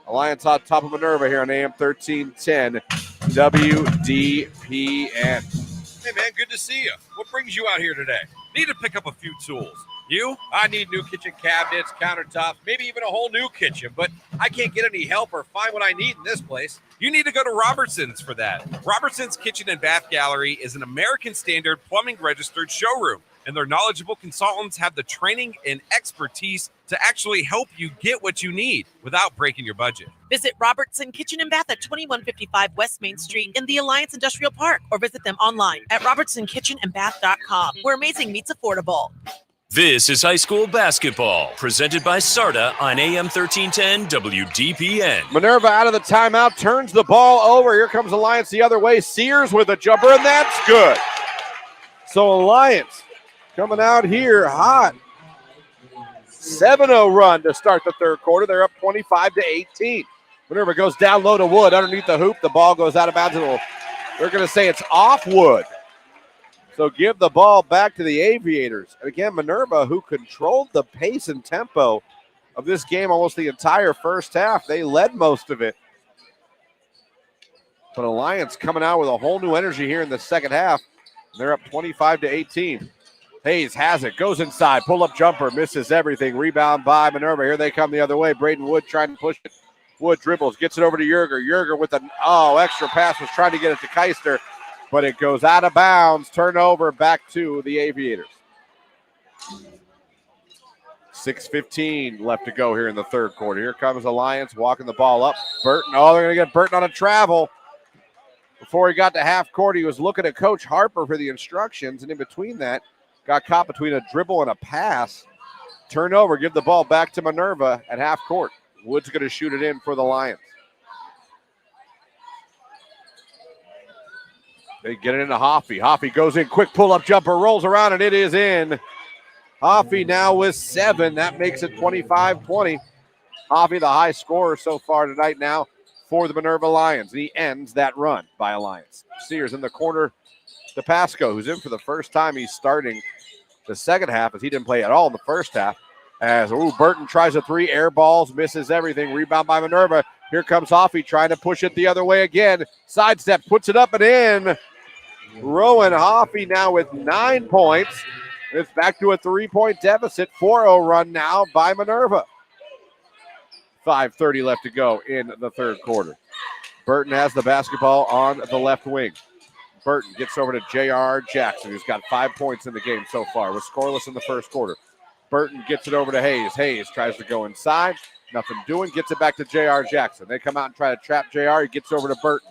Alliance on top of Minerva here on AM 1310 WDPN. Hey, man, good to see you. What brings you out here today? Need to pick up a few tools. You? I need new kitchen cabinets, countertops, maybe even a whole new kitchen, but I can't get any help or find what I need in this place. You need to go to Robertson's for that. Robertson's Kitchen and Bath Gallery is an American Standard plumbing registered showroom, and their knowledgeable consultants have the training and expertise to actually help you get what you need without breaking your budget. Visit Robertson Kitchen and Bath at 2155 West Main Street in the Alliance Industrial Park, or visit them online at robertsonkitchenandbath.com, where amazing meets affordable. This is high school basketball, presented by SARTA on AM 1310 WDPN. Minerva out of the timeout, turns the ball over. Here comes Alliance the other way. Sears with a jumper, and that's good. So Alliance coming out here hot. 7-0 run to start the third quarter. They're up 25-18. Minerva goes down low to Wood underneath the hoop. The ball goes out of bounds. They're going to say it's off Wood. So give the ball back to the Aviators. And again, Minerva, who controlled the pace and tempo of this game almost the entire first half. They led most of it. But Alliance coming out with a whole new energy here in the second half. They're up 25-18. Hayes has it, goes inside, pull-up jumper, misses everything. Rebound by Minerva. Here they come the other way. Braden Wood trying to push it. Wood dribbles, gets it over to Yerger. Yerger with an extra pass, was trying to get it to Keister, but it goes out of bounds. Turnover back to the Aviators. 6:15 left to go here in the third quarter. Here comes Alliance walking the ball up. Burton, they're going to get Burton on a travel. Before he got to half court, he was looking at Coach Harper for the instructions, and in between that, got caught between a dribble and a pass. Turnover, give the ball back to Minerva at half court. Wood's going to shoot it in for the Lions. They get it into Hoffey. Hoffey goes in, quick pull-up jumper, rolls around, and it is in. Hoffey now with 7. That makes it 25-20. Hoffey, the high scorer so far tonight now for the Minerva Lions. He ends that run by Alliance. Sears in the corner to Pasco, who's in for the first time. He's starting the second half as he didn't play at all in the first half. As Burton tries a three, air balls, misses everything. Rebound by Minerva. Here comes Hoffey trying to push it the other way again. Sidestep, puts it up and in. Rowan Hoffey now with 9 points. It's back to a 3-point deficit. 4-0 run now by Minerva. 5:30 left to go in the third quarter. Burton has the basketball on the left wing. Burton gets over to J.R. Jackson, who's got 5 points in the game so far. Was scoreless in the first quarter. Burton gets it over to Hayes. Hayes tries to go inside. Nothing doing. Gets it back to J.R. Jackson. They come out and try to trap J.R. He gets over to Burton.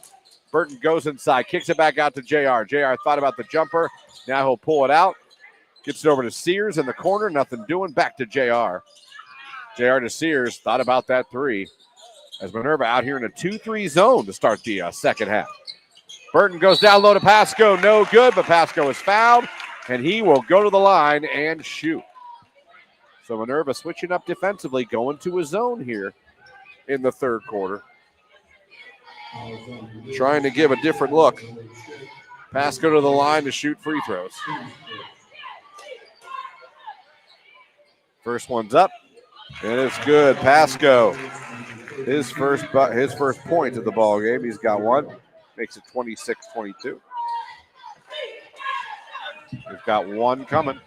Burton goes inside. Kicks it back out to J.R. J.R. thought about the jumper. Now he'll pull it out. Gets it over to Sears in the corner. Nothing doing. Back to J.R. J.R. to Sears. Thought about that three. As Minerva out here in a 2-3 zone to start the second half. Burton goes down low to Pasco. No good, but Pasco is fouled, and he will go to the line and shoot. So Minerva switching up defensively, going to a zone here in the third quarter. Trying to give a different look. Pasco to the line to shoot free throws. First one's up, and it's good. Pasco, his first point of the ball game. He's got one. Makes it 26-22. He's got one coming.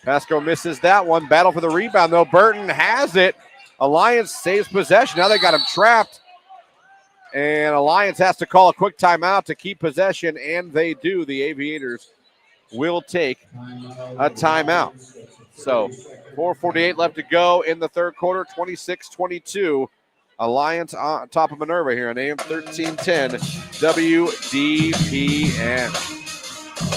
Pasco misses that one. Battle for the rebound, though. Burton has it. Alliance saves possession. Now they got him trapped. And Alliance has to call a quick timeout to keep possession, and they do. The Aviators will take a timeout. So 4:48 left to go in the third quarter, 26-22. Alliance on top of Minerva here on AM 1310 WDPN.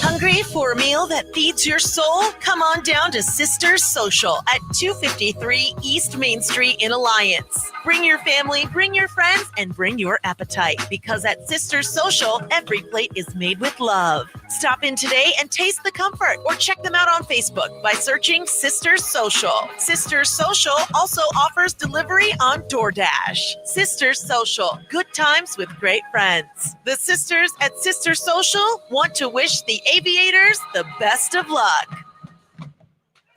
Hungry for a meal that feeds your soul? Come on down to Sisters Social at 253 East Main Street in Alliance. Bring your family, bring your friends, and bring your appetite, because at Sisters Social, every plate is made with love. Stop in today and taste the comfort, or check them out on Facebook by searching Sisters Social. Sisters Social also offers delivery on DoorDash. Sisters Social, good times with great friends. The sisters at Sisters Social want to wish the Aviators the best of luck.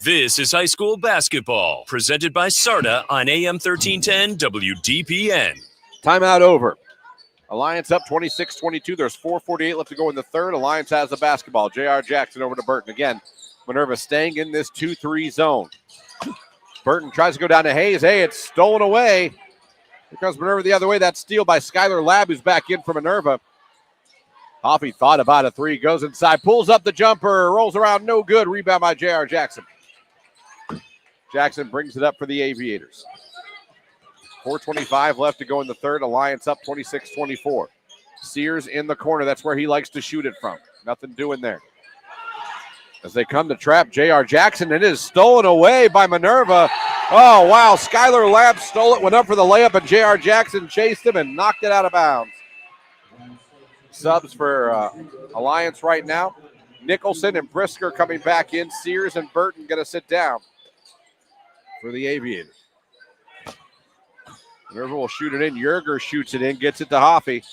This is high school basketball, presented by SARTA on AM 1310 WDPN. Timeout over. Alliance up 26-22. There's 4:48 left to go in the third. Alliance has the basketball. J.R. Jackson over to Burton. Again, Minerva staying in this 2-3 zone. Burton tries to go down to Hayes. Hey, it's stolen away. Here comes Minerva the other way. That steal by Skylar Labb, who's back in for Minerva. Hoffey thought about a three. Goes inside. Pulls up the jumper. Rolls around. No good. Rebound by J.R. Jackson. Jackson brings it up for the Aviators. 4:25 left to go in the third. Alliance up 26-24. Sears in the corner. That's where he likes to shoot it from. Nothing doing there. As they come to trap J.R. Jackson, it is stolen away by Minerva. Oh, wow. Skylar Lab stole it, went up for the layup, and J.R. Jackson chased him and knocked it out of bounds. Subs for Alliance right now. Nicholson and Brisker coming back in. Sears and Burton going to sit down for the Aviators. Minerva will shoot it in. Yerger shoots it in, gets it to Hoffey.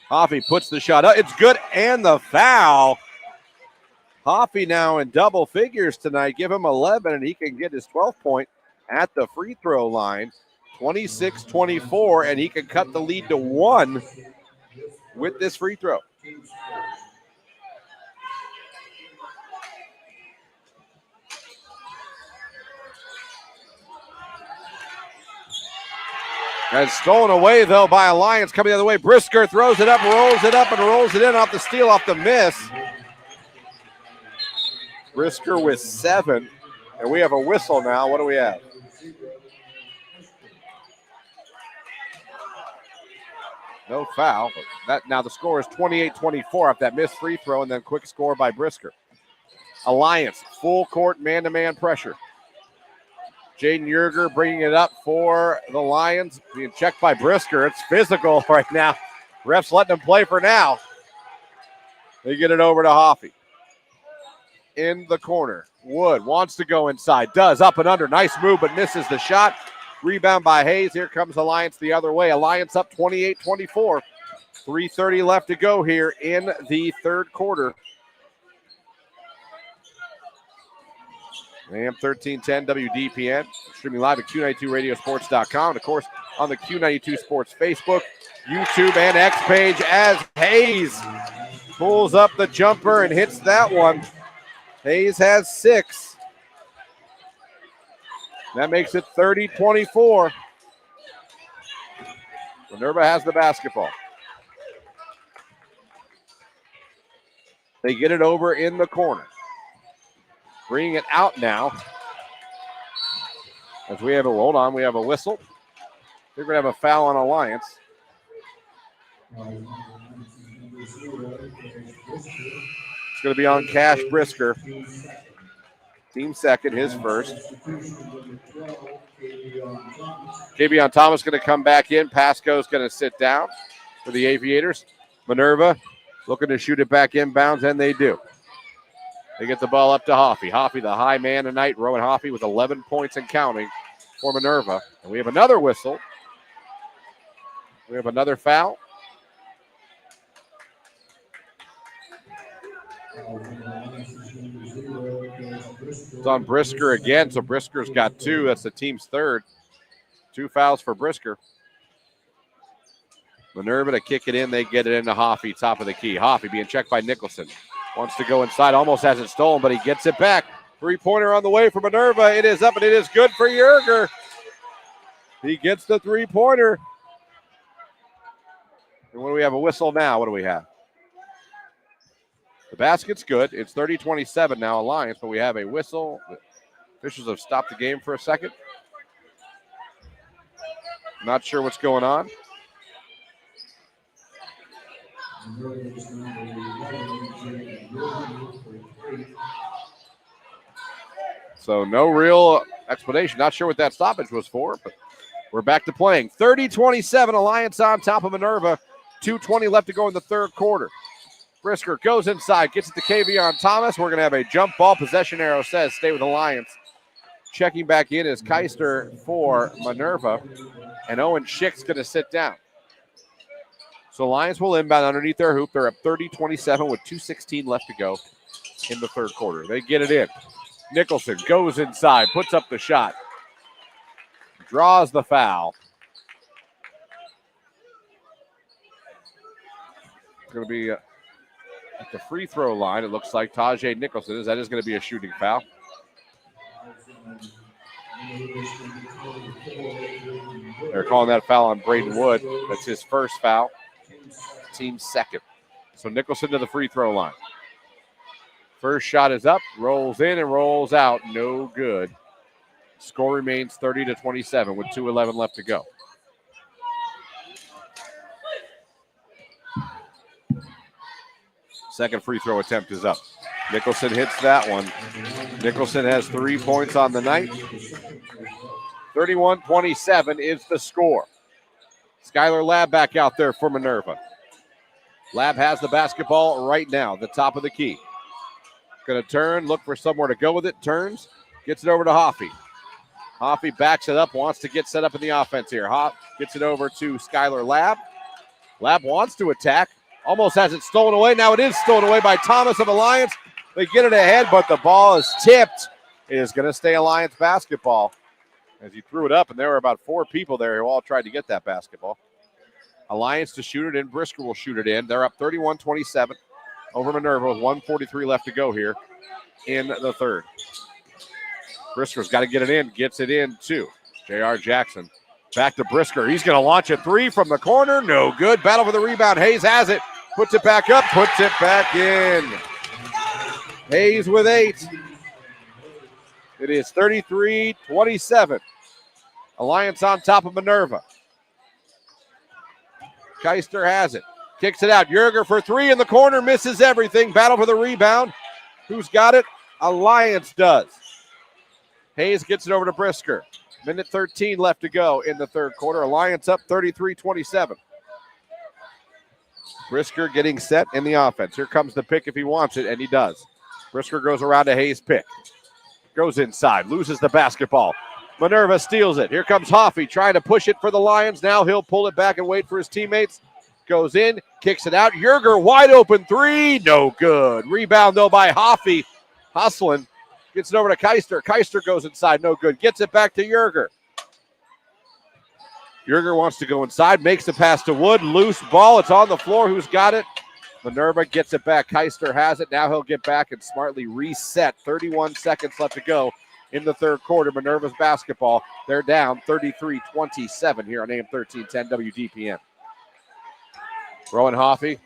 Hoffey puts the shot up. It's good, and the foul. Hoffey now in double figures tonight. Give him 11, and he can get his 12th point at the free throw line. 26-24, and he can cut the lead to 1 with this free throw. And stolen away, though, by Alliance coming the other way. Brisker throws it up, rolls it up, and rolls it in off the steal, off the miss. Brisker with 7, and we have a whistle now. What do we have? No foul. Now the score is 28-24 off that missed free throw, and then quick score by Brisker. Alliance, full court man-to-man pressure. Jaden Yerger bringing it up for the Lions, being checked by Brisker. It's physical right now. Refs letting them play for now. They get it over to Hoffey. In the corner. Wood wants to go inside. Does, up and under. Nice move, but misses the shot. Rebound by Hayes. Here comes Alliance the other way. Alliance up 28-24. 3:30 left to go here in the third quarter. AM 1310 WDPN. Streaming live at Q92radiosports.com. And, of course, on the Q92 Sports Facebook, YouTube, and X page as Hayes pulls up the jumper and hits that one. Hayes has 6. That makes it 30-24. Minerva has the basketball. They get it over in the corner. Bringing it out now. As we have a, hold on, we have a whistle. They're going to have a foul on Alliance. It's going to be on Cash Brisker. Team second, his first. Kavion Thomas going to come back in. Pasco's going to sit down for the Aviators. Minerva looking to shoot it back inbounds, and they do. They get the ball up to Hoffey. Hoffey, the high man tonight. Rowan Hoffey with 11 points and counting for Minerva. And we have another whistle. We have another foul. It's on Brisker again, so Brisker's got 2. That's the team's third. 2 fouls for Brisker. Minerva to kick it in. They get it into Hoffey, top of the key. Hoffey being checked by Nicholson. Wants to go inside, almost has it stolen, but he gets it back. 3-pointer on the way for Minerva. It is up, and it is good for Yerger. He gets the 3-pointer. And what do we have? A whistle now. What do we have? The basket's good. It's 30-27 now, Alliance, but we have a whistle. The officials have stopped the game for a second. Not sure what's going on. So no real explanation. Not sure what that stoppage was for, but we're back to playing. 30-27, Alliance on top of Minerva. 2:20 left to go in the third quarter. Brisker goes inside, gets it to Kavion Thomas. We're going to have a jump ball. Possession arrow says stay with Alliance. Checking back in is Keister for Minerva. And Owen Schick's going to sit down. So Alliance will inbound underneath their hoop. They're up 30-27 with 2:16 left to go in the third quarter. They get it in. Nicholson goes inside, puts up the shot. Draws the foul. It's going to be at the free throw line. It looks like Tajay Nicholson. That is going to be a shooting foul. They're calling that foul on Braden Wood. That's his first foul. Team's second. So Nicholson to the free throw line. First shot is up, rolls in and rolls out. No good. Score remains 30-27 with 2:11 left to go. Second free throw attempt is up. Nicholson hits that one. Nicholson has 3 points on the night. 31-27 is the score. Skylar Lab back out there for Minerva. Lab has the basketball right now, the top of the key. Going to turn, look for somewhere to go with it, turns, gets it over to Hoffey. Hoffey backs it up, wants to get set up in the offense here. Hoff gets it over to Skylar Lab. Lab wants to attack, almost has it stolen away. Now it is stolen away by Thomas of Alliance. They get it ahead, but the ball is tipped. It is going to stay Alliance basketball as he threw it up, and there were about 4 people there who all tried to get that basketball. Alliance to shoot it in. Brisker will shoot it in. They're up 31-27 over Minerva with 1:43 left to go here in the third. Brisker's got to get it in. Gets it in too. J.R. Jackson back to Brisker. He's going to launch a 3 from the corner. No good. Battle for the rebound. Hayes has it. Puts it back up. Puts it back in. Hayes with 8. It is 33-27. Alliance on top of Minerva. Keister has it. Kicks it out. Yerger for 3 in the corner. Misses everything. Battle for the rebound. Who's got it? Alliance does. Hayes gets it over to Brisker. Minute 13 left to go in the third quarter. Alliance up 33-27. Brisker getting set in the offense. Here comes the pick if he wants it, and he does. Brisker goes around to Hayes' pick. Goes inside. Loses the basketball. Minerva steals it. Here comes Hoffey trying to push it for the Lions. Now he'll pull it back and wait for his teammates. Goes in, kicks it out. Yerger wide open 3. No good. Rebound though by Hoffey. Hustling. Gets it over to Keister. Keister goes inside. No good. Gets it back to Yerger. Yerger wants to go inside. Makes the pass to Wood. Loose ball. It's on the floor. Who's got it? Minerva gets it back. Keister has it. Now he'll get back and smartly reset. 31 seconds left to go in the third quarter. Minerva's basketball. They're down 33-27 here on AM 1310 WDPN. Rowan Hoffey,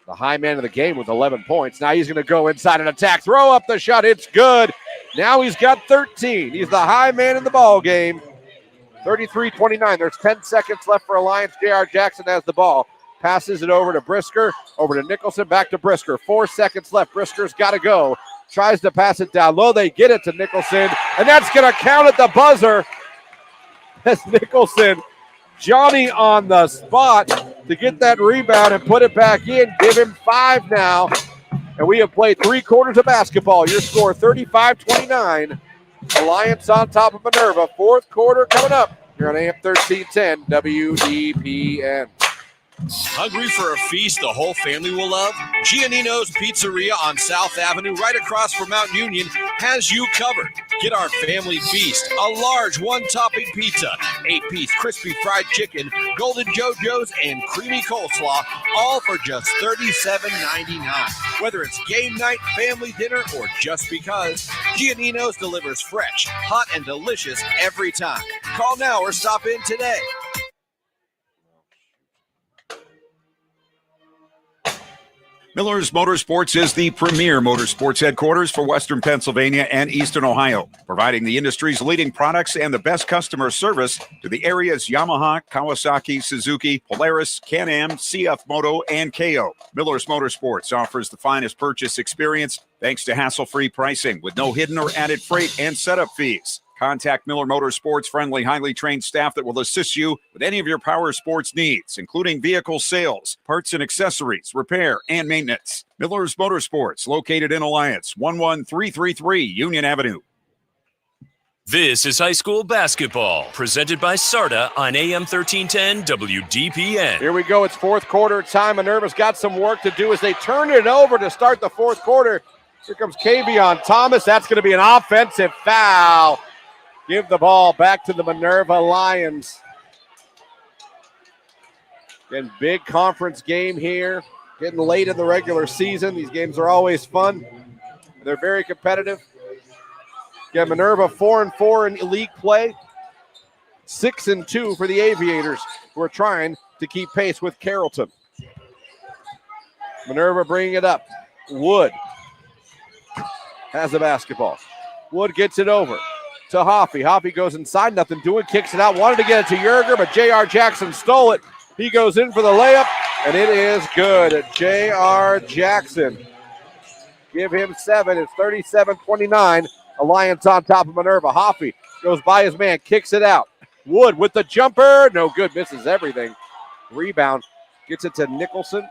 the high man of the game with 11 points. Now he's going to go inside and attack. Throw up the shot. It's good. Now he's got 13. He's the high man in the ball game. 33-29. There's 10 seconds left for Alliance. J.R. Jackson has the ball. Passes it over to Brisker. Over to Nicholson. Back to Brisker. 4 seconds left. Brisker's got to go. Tries to pass it down low. They get it to Nicholson. And that's going to count at the buzzer. As Nicholson, Johnny on the spot to get that rebound and put it back in. Give him 5 now. And we have played 3 quarters of basketball. Your score 35-29. Alliance on top of Minerva. Fourth quarter coming up here on AM 1310 WDPN. Hungry for a feast the whole family will love? Giannino's Pizzeria on South Avenue, right across from Mount Union, has you covered. Get our family feast, a large one-topping pizza, 8-piece crispy fried chicken, golden JoJo's, and creamy coleslaw, all for just $37.99. Whether it's game night, family dinner, or just because, Giannino's delivers fresh, hot, and delicious every time. Call now or stop in today. Miller's Motorsports is the premier motorsports headquarters for Western Pennsylvania and Eastern Ohio, providing the industry's leading products and the best customer service to the area's Yamaha, Kawasaki, Suzuki, Polaris, Can-Am, CF Moto, and KO. Miller's Motorsports offers the finest purchase experience thanks to hassle-free pricing with no hidden or added freight and setup fees. Contact Miller Motorsports' friendly, highly trained staff that will assist you with any of your power sports needs, including vehicle sales, parts and accessories, repair, and maintenance. Miller's Motorsports, located in Alliance, 11333 Union Avenue. This is high school basketball, presented by SARTA on AM 1310 WDPN. Here we go. It's fourth quarter time. Minerva's got some work to do as they turn it over to start the fourth quarter. Here comes Kavion Thomas. That's going to be an offensive foul. Give the ball back to the Minerva Lions. Again, big conference game here. Getting late in the regular season. These games are always fun. They're very competitive. Again, Minerva 4-4 in league play. 6-2 for the Aviators, who are trying to keep pace with Carrollton. Minerva bringing it up. Wood has the basketball. Wood gets it over to Hoffey. Hoffey goes inside, nothing doing, kicks it out. Wanted to get it to Yerger, but J.R. Jackson stole it. He goes in for the layup, and it is good. J.R. Jackson Give him 7. It's 37-29. Alliance on top of Minerva. Hoffey goes by his man, kicks it out. Wood with the jumper. No good, misses everything. Rebound. Gets it to Nicholson.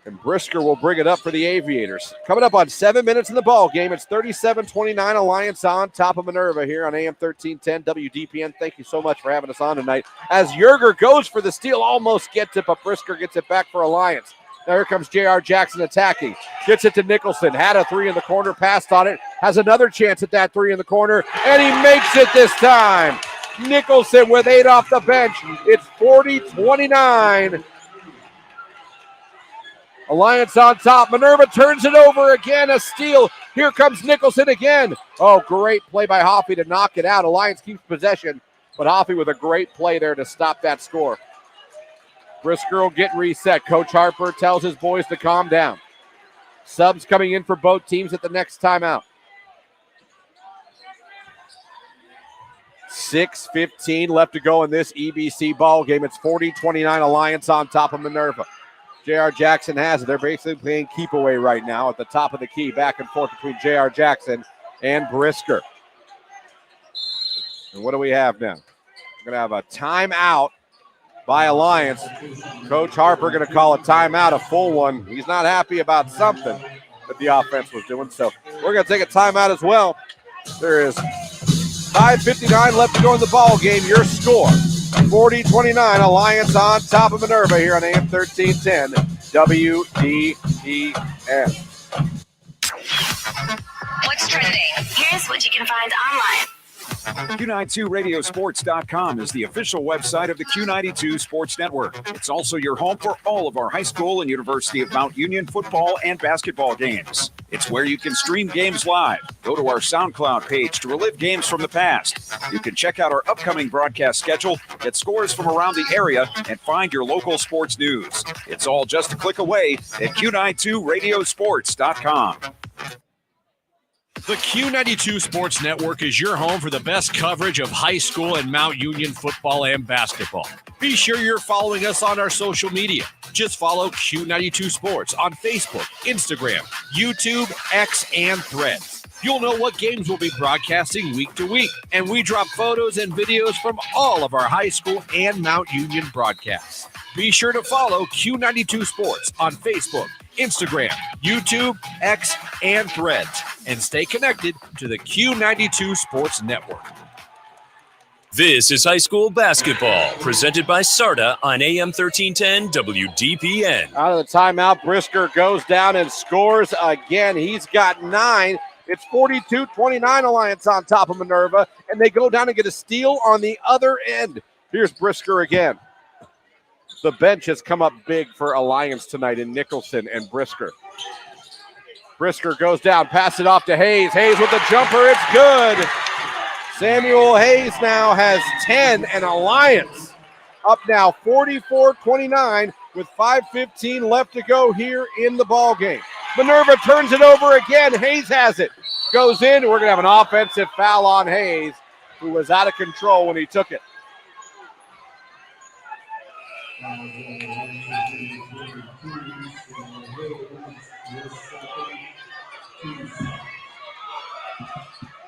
And Brisker will bring it up for the Aviators. Coming up on 7 minutes in the ball game. It's 37-29. Alliance on top of Minerva here on AM 1310 WDPN. Thank you so much for having us on tonight. As Yerger goes for the steal, almost gets it, but Brisker gets it back for Alliance. Now here comes J.R. Jackson attacking. Gets it to Nicholson. Had a 3 in the corner, passed on it. Has another chance at that 3 in the corner, and he makes it this time. Nicholson with 8 off the bench. It's 40-29. Alliance on top. Minerva turns it over again. A steal. Here comes Nicholson again. Oh, great play by Hoffey to knock it out. Alliance keeps possession, but Hoffey with a great play there to stop that score. Brisker will get reset. Coach Harper tells his boys to calm down. Subs coming in for both teams at the next timeout. 6:15 left to go in this EBC ball game. It's 40-29. Alliance on top of Minerva. J.R. Jackson has it. They're basically playing keep away right now at the top of the key, back and forth between J.R. Jackson and Brisker. And what do we have now? We're going to have a timeout by Alliance. Coach Harper going to call a timeout, a full one. He's not happy about something that the offense was doing, so we're going to take a timeout as well. There is 5:59 left to go in the ball game. Your score, 40-29. Alliance on top of Minerva here on AM 1310 WDPN. What's trending? Here's what you can find online. Q92radiosports.com is the official website of the Q92 Sports Network. It's also your home for all of our high school and University of Mount Union football and basketball games. It's where you can stream games live. Go to our SoundCloud page to relive games from the past. You can check out our upcoming broadcast schedule, get scores from around the area, and find your local sports news. It's all just a click away at Q92radiosports.com. The Q92 Sports Network is your home for the best coverage of high school and Mount Union football and basketball. Be sure you're following us on our social media. Just follow Q92 Sports on Facebook, Instagram, YouTube, X, and Threads. You'll know what games we'll be broadcasting week to week, and we drop photos and videos from all of our high school and Mount Union broadcasts. Be sure to follow Q92 Sports on Facebook, Instagram, YouTube, X, and Threads, and stay connected to the Q92 Sports Network. This is high school basketball, presented by SARTA on AM 1310 WDPN. Out of the timeout, Brisker goes down and scores again. He's got 9. It's 42-29, Alliance on top of Minerva, and they go down and get a steal on the other end. Here's Brisker again. The bench has come up big for Alliance tonight in Nicholson and Brisker. Brisker goes down, pass it off to Hayes. Hayes with the jumper, it's good. Samuel Hayes now has 10, and Alliance up now 44-29 with 5:15 left to go here in the ball game. Minerva turns it over again. Hayes has it. Goes in. We're going to have an offensive foul on Hayes, who was out of control when he took it.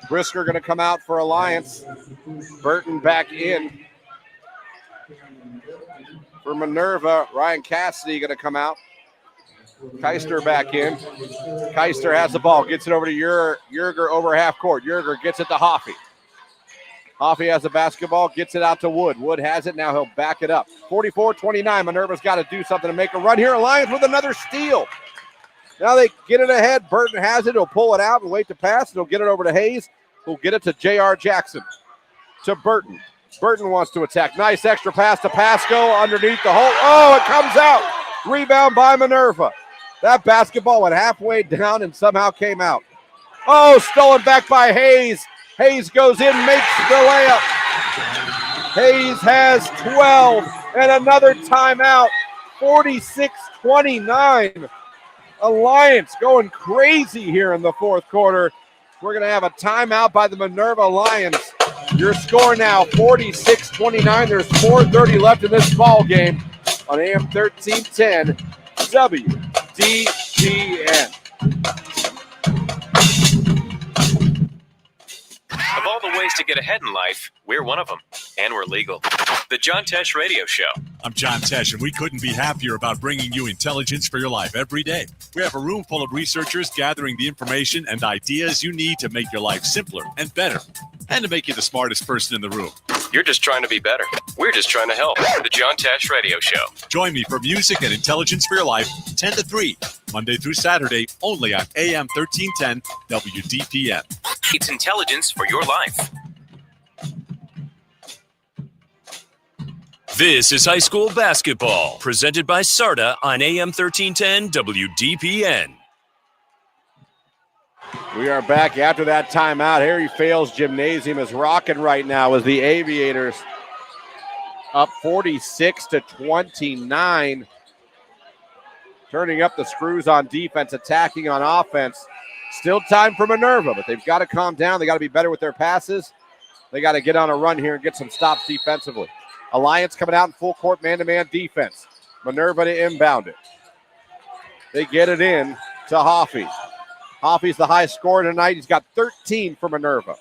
Brisker going to come out for Alliance. Burton back in for Minerva. Ryan Cassidy going to come out. Keister back in. Keister has the ball. Gets it over to Yerger over half court. Yerger gets it to Hoffey. Hoffey has the basketball. Gets it out to Wood. Wood has it. Now he'll back it up. 44-29. Minerva's got to do something to make a run here. Alliance with another steal. Now they get it ahead. Burton has it. He'll pull it out and wait to pass. He'll get it over to Hayes. He'll get it to J.R. Jackson. To Burton. Burton wants to attack. Nice extra pass to Pasco underneath the hole. Oh, it comes out. Rebound by Minerva. That basketball went halfway down and somehow came out. Oh, stolen back by Hayes. Hayes goes in, makes the layup. Hayes has 12 and another timeout. 46-29. Alliance going crazy here in the fourth quarter. We're going to have a timeout by the Minerva Lions. Your score now, 46-29. There's 4:30 left in this ball game on AM 1310 WDPN. WDPN. Of all the ways to get ahead in life, we're one of them. And we're legal. The John Tesh Radio Show. I'm John Tesh, and we couldn't be happier about bringing you intelligence for your life every day. We have a room full of researchers gathering the information and ideas you need to make your life simpler and better, and to make you the smartest person in the room. You're just trying to be better. We're just trying to help. The John Tesh Radio Show. Join me for music and intelligence for your life, 10 to 3, Monday through Saturday, only on AM 1310 WDPN. It's intelligence for your life. This is high school basketball, presented by SARTA on AM 1310 WDPN. We are back after that timeout. Harry Fales Gymnasium is rocking right now as the Aviators up 46-29. Turning up the screws on defense, attacking on offense. Still time for Minerva, but they've got to calm down. They got to be better with their passes. They got to get on a run here and get some stops defensively. Alliance coming out in full court man-to-man defense. Minerva to inbound it. They get it in to Hoffey. Hoffey's the high scorer tonight. He's got 13 for Minerva.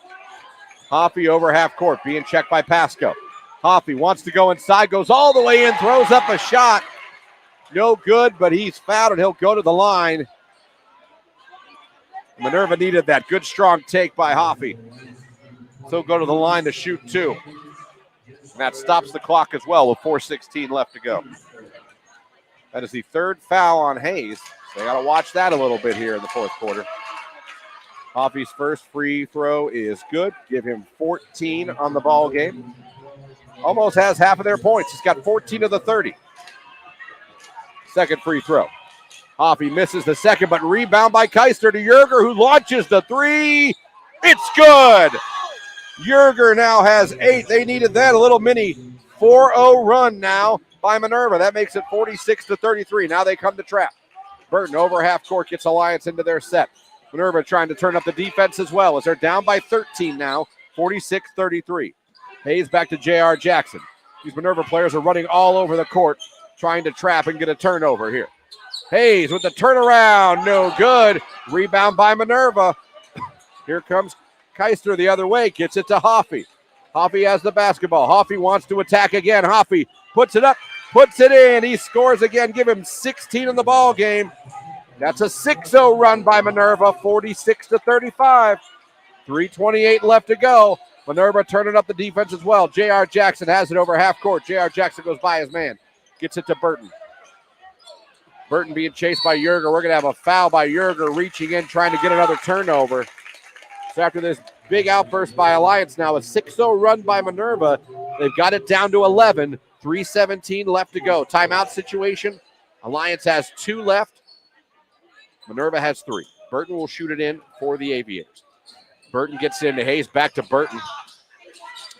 Hoffey over half court, being checked by Pasco. Hoffey wants to go inside, goes all the way in, throws up a shot. No good, but he's fouled, and he'll go to the line. Minerva needed that good, strong take by Hoffey. So go to the line to shoot two. And that stops the clock as well with 4:16 left to go. That is the third foul on Hayes. So they got to watch that a little bit here in the fourth quarter. Hoffey's first free throw is good. Give him 14 on the ball game. Almost has half of their points. He's got 14 of the 30. Second free throw. Hoffey misses the second, but rebound by Keister to Yerger, who launches the three. It's good. Yerger now has 8. They needed that. A little mini 4-0 run now by Minerva. That makes it 46-33. Now they come to trap. Burton over half court gets Alliance into their set. Minerva trying to turn up the defense as well as they're down by 13 now, 46-33. Hayes back to J.R. Jackson. These Minerva players are running all over the court, trying to trap and get a turnover here. Hayes with the turnaround, no good. Rebound by Minerva. Here comes Keister the other way, gets it to Hoffey. Hoffey has the basketball. Hoffey wants to attack again. Hoffey puts it up, puts it in. He scores again. Give him 16 in the ball game. That's a 6-0 run by Minerva, 46-35. 3:28 left to go. Minerva turning up the defense as well. J.R. Jackson has it over half court. J.R. Jackson goes by his man. Gets it to Burton. Burton being chased by Yerger. We're going to have a foul by Yerger reaching in, trying to get another turnover. So after this big outburst by Alliance now, a 6-0 run by Minerva. They've got it down to 11. 3:17 left to go. Timeout situation. Alliance has 2 left. Minerva has 3. Burton will shoot it in for the Aviators. Burton gets it into Hayes, back to Burton.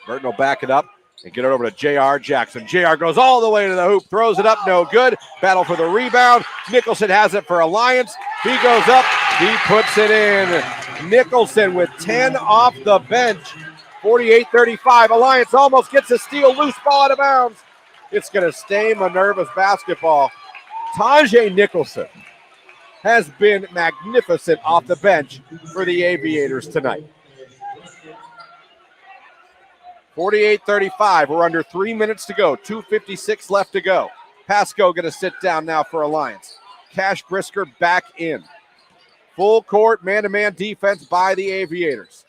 Burton will back it up and get it over to J.R. Jackson. J.R. goes all the way to the hoop, throws it up, no good. Battle for the rebound. Nicholson has it for Alliance. He goes up, he puts it in. Nicholson with 10 off the bench. 48-35. Alliance almost gets a steal, loose ball out of bounds. It's going to stay Minerva's basketball. Tajay Nicholson has been magnificent off the bench for the Aviators tonight. 48-35. We're under 3 minutes to go. 2:56 left to go. Pasco going to sit down now for Alliance. Cash Brisker back in. Full court man-to-man defense by the Aviators.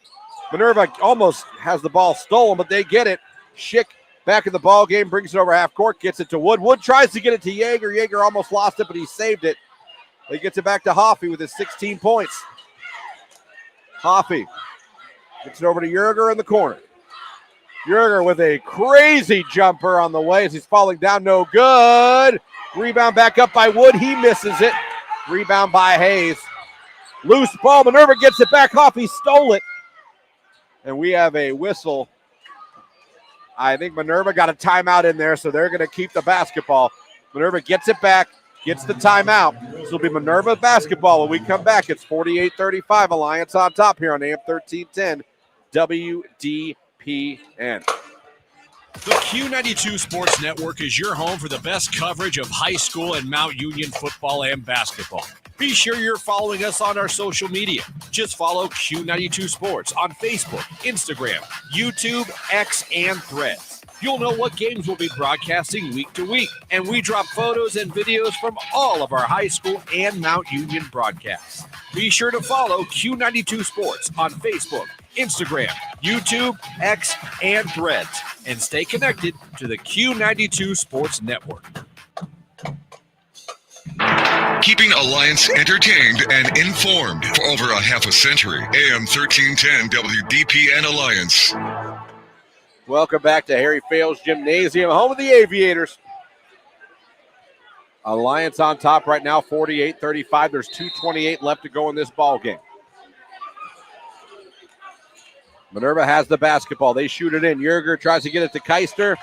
Minerva almost has the ball stolen, but they get it. Schick back in the ball game, brings it over half court, gets it to Wood. Wood tries to get it to Yeager. Yeager almost lost it, but he saved it. He gets it back to Hoffey with his 16 points. Hoffey gets it over to Yerger in the corner. Yerger with a crazy jumper on the way as he's falling down. No good. Rebound back up by Wood. He misses it. Rebound by Hayes. Loose ball. Minerva gets it back. Hoffey stole it. And we have a whistle. I think Minerva got a timeout in there, so they're going to keep the basketball. Minerva gets it back. Gets the timeout. This will be Minerva basketball. When we come back, it's 48-35. Alliance on top here on AM 1310 WDPN. The Q92 Sports Network is your home for the best coverage of high school and Mount Union football and basketball. Be sure you're following us on our social media. Just follow Q92 Sports on Facebook, Instagram, YouTube, X, and Threads. You'll know what games we'll be broadcasting week to week, and we drop photos and videos from all of our high school and Mount Union broadcasts. Be sure to follow Q92 Sports on Facebook, Instagram, YouTube, X, and Threads, and stay connected to the Q92 Sports Network. Keeping Alliance entertained and informed for over a half a century. AM 1310 WDPN Alliance. Welcome back to Harry Fales Gymnasium, home of the Aviators. Alliance on top right now, 48-35. There's 2:28 left to go in this ball game. Minerva has the basketball. They shoot it in. Yerger tries to get it to Keister.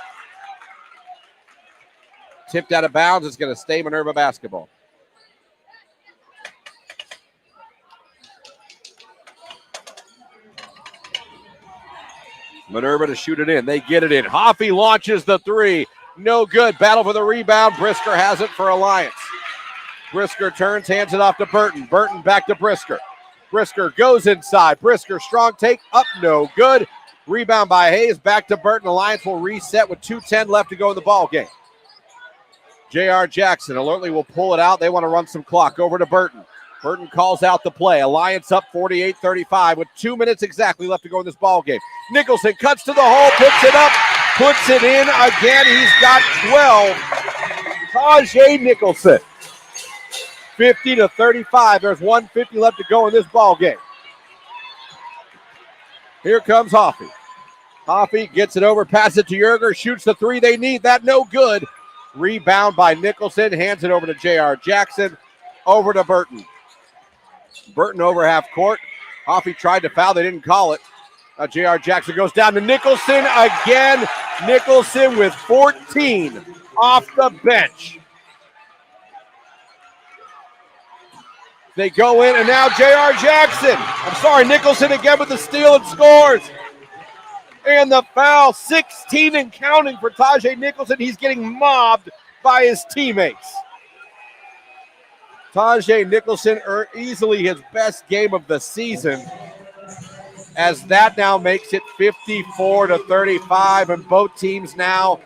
Tipped out of bounds. It's going to stay Minerva basketball. Minerva to shoot it in. They get it in. Hoffey launches the three. No good. Battle for the rebound. Brisker has it for Alliance. Brisker turns, hands it off to Burton. Burton back to Brisker. Brisker goes inside. Brisker, strong take. Up, no good. Rebound by Hayes. Back to Burton. Alliance will reset with 2:10 left to go in the ball game. J.R. Jackson alertly will pull it out. They want to run some clock. Over to Burton. Burton calls out the play. Alliance up 48-35 with 2 minutes exactly left to go in this ball game. Nicholson cuts to the hole, picks it up, puts it in again. He's got 12. Tajay Nicholson. 50-35. There's 1:50 left to go in this ball game. Here comes Hoffey. Hoffey gets it over, passes it to Yerger, shoots the three. They need that, no good. Rebound by Nicholson, hands it over to J.R. Jackson, over to Burton. Burton over half court. Hoffey tried to foul, they didn't call it. J.R. Jackson goes down to Nicholson again. Nicholson with 14 off the bench. They go in, and now J.R. Jackson. Nicholson again with the steal and scores. And the foul, 16 and counting for Tajay Nicholson. He's getting mobbed by his teammates. Tajay Nicholson earned easily his best game of the season, as that now makes it 54-35, and both teams now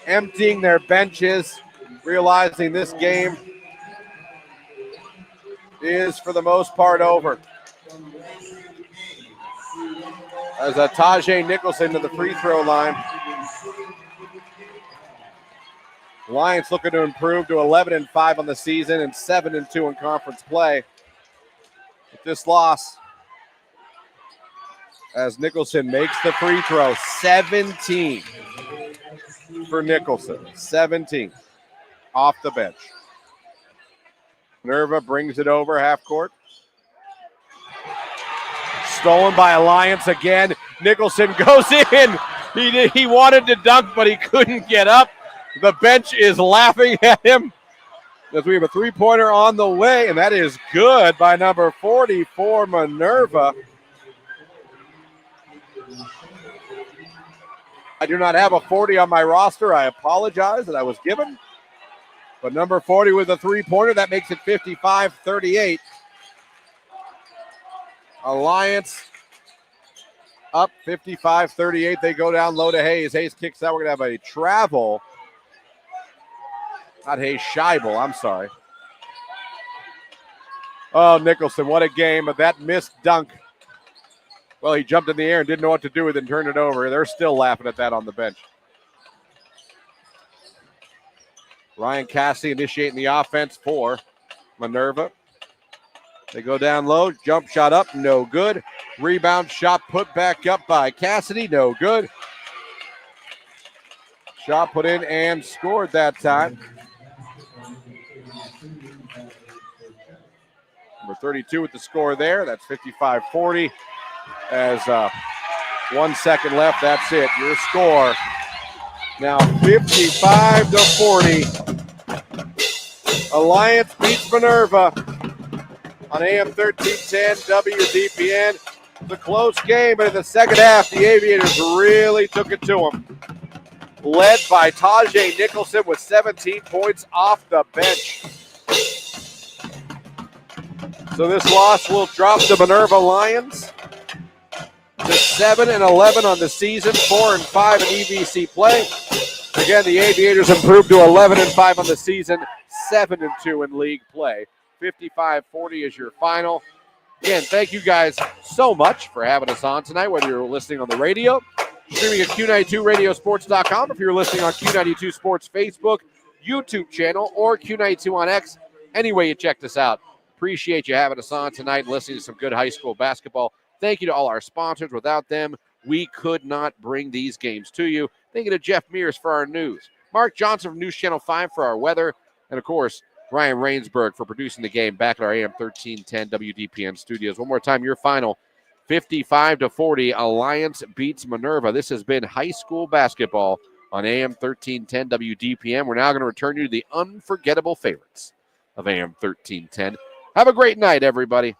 emptying their benches, realizing this game is for the most part over. As Tajay Nicholson to the free throw line. Lions looking to improve to 11-5 on the season and 7-2 in conference play. With this loss, as Nicholson makes the free throw, 17 for Nicholson, 17 off the bench. Minerva brings it over half court. Stolen by Alliance again. Nicholson goes in. He wanted to dunk, but he couldn't get up. The bench is laughing at him as we have a three-pointer on the way, and that is good by number 44, Minerva. I do not have a 40 on my roster. I apologize that I was given. But number 40 with a three-pointer, that makes it 55-38. Alliance up 55-38. They go down low to Hayes. Hayes kicks out. We're going to have a travel. Not Hayes, Scheibel. I'm sorry. Oh, Nicholson, what a game. But that missed dunk. Well, he jumped in the air and didn't know what to do with it and turned it over. They're still laughing at that on the bench. Ryan Cassidy initiating the offense for Minerva. They go down low. Jump shot up. No good. Rebound shot put back up by Cassidy. No good. Shot put in and scored that time. Number 32 with the score there. That's 55-40. As 1 second left, that's it. Your score now 55-40. Alliance beats Minerva on AM 1310 WDPN. The close game, but in the second half, the Aviators really took it to them. led by Tajay Nicholson with 17 points off the bench. So this loss will drop the Minerva Lions to 7-11 on the season, 4-5 in EVC play. Again, the Aviators improved to 11-5 on the season, 7-2 in league play. 55-40 is your final. Again, thank you guys so much for having us on tonight, whether you're listening on the radio, streaming at Q92radiosports.com, if you're listening on Q92 Sports Facebook, YouTube channel, or Q92 on X. Any way you checked us out. Appreciate you having us on tonight and listening to some good high school basketball. Thank you to all our sponsors. Without them, we could not bring these games to you. Thank you to Jeff Mears for our news, Mark Johnson from News Channel 5 for our weather, and, of course, Ryan Rainsberg for producing the game back at our AM 1310 WDPN studios. One more time, your final, 55-40, Alliance beats Minerva. This has been high school basketball on AM 1310 WDPN. We're now going to return you to the unforgettable favorites of AM 1310. Have a great night, everybody.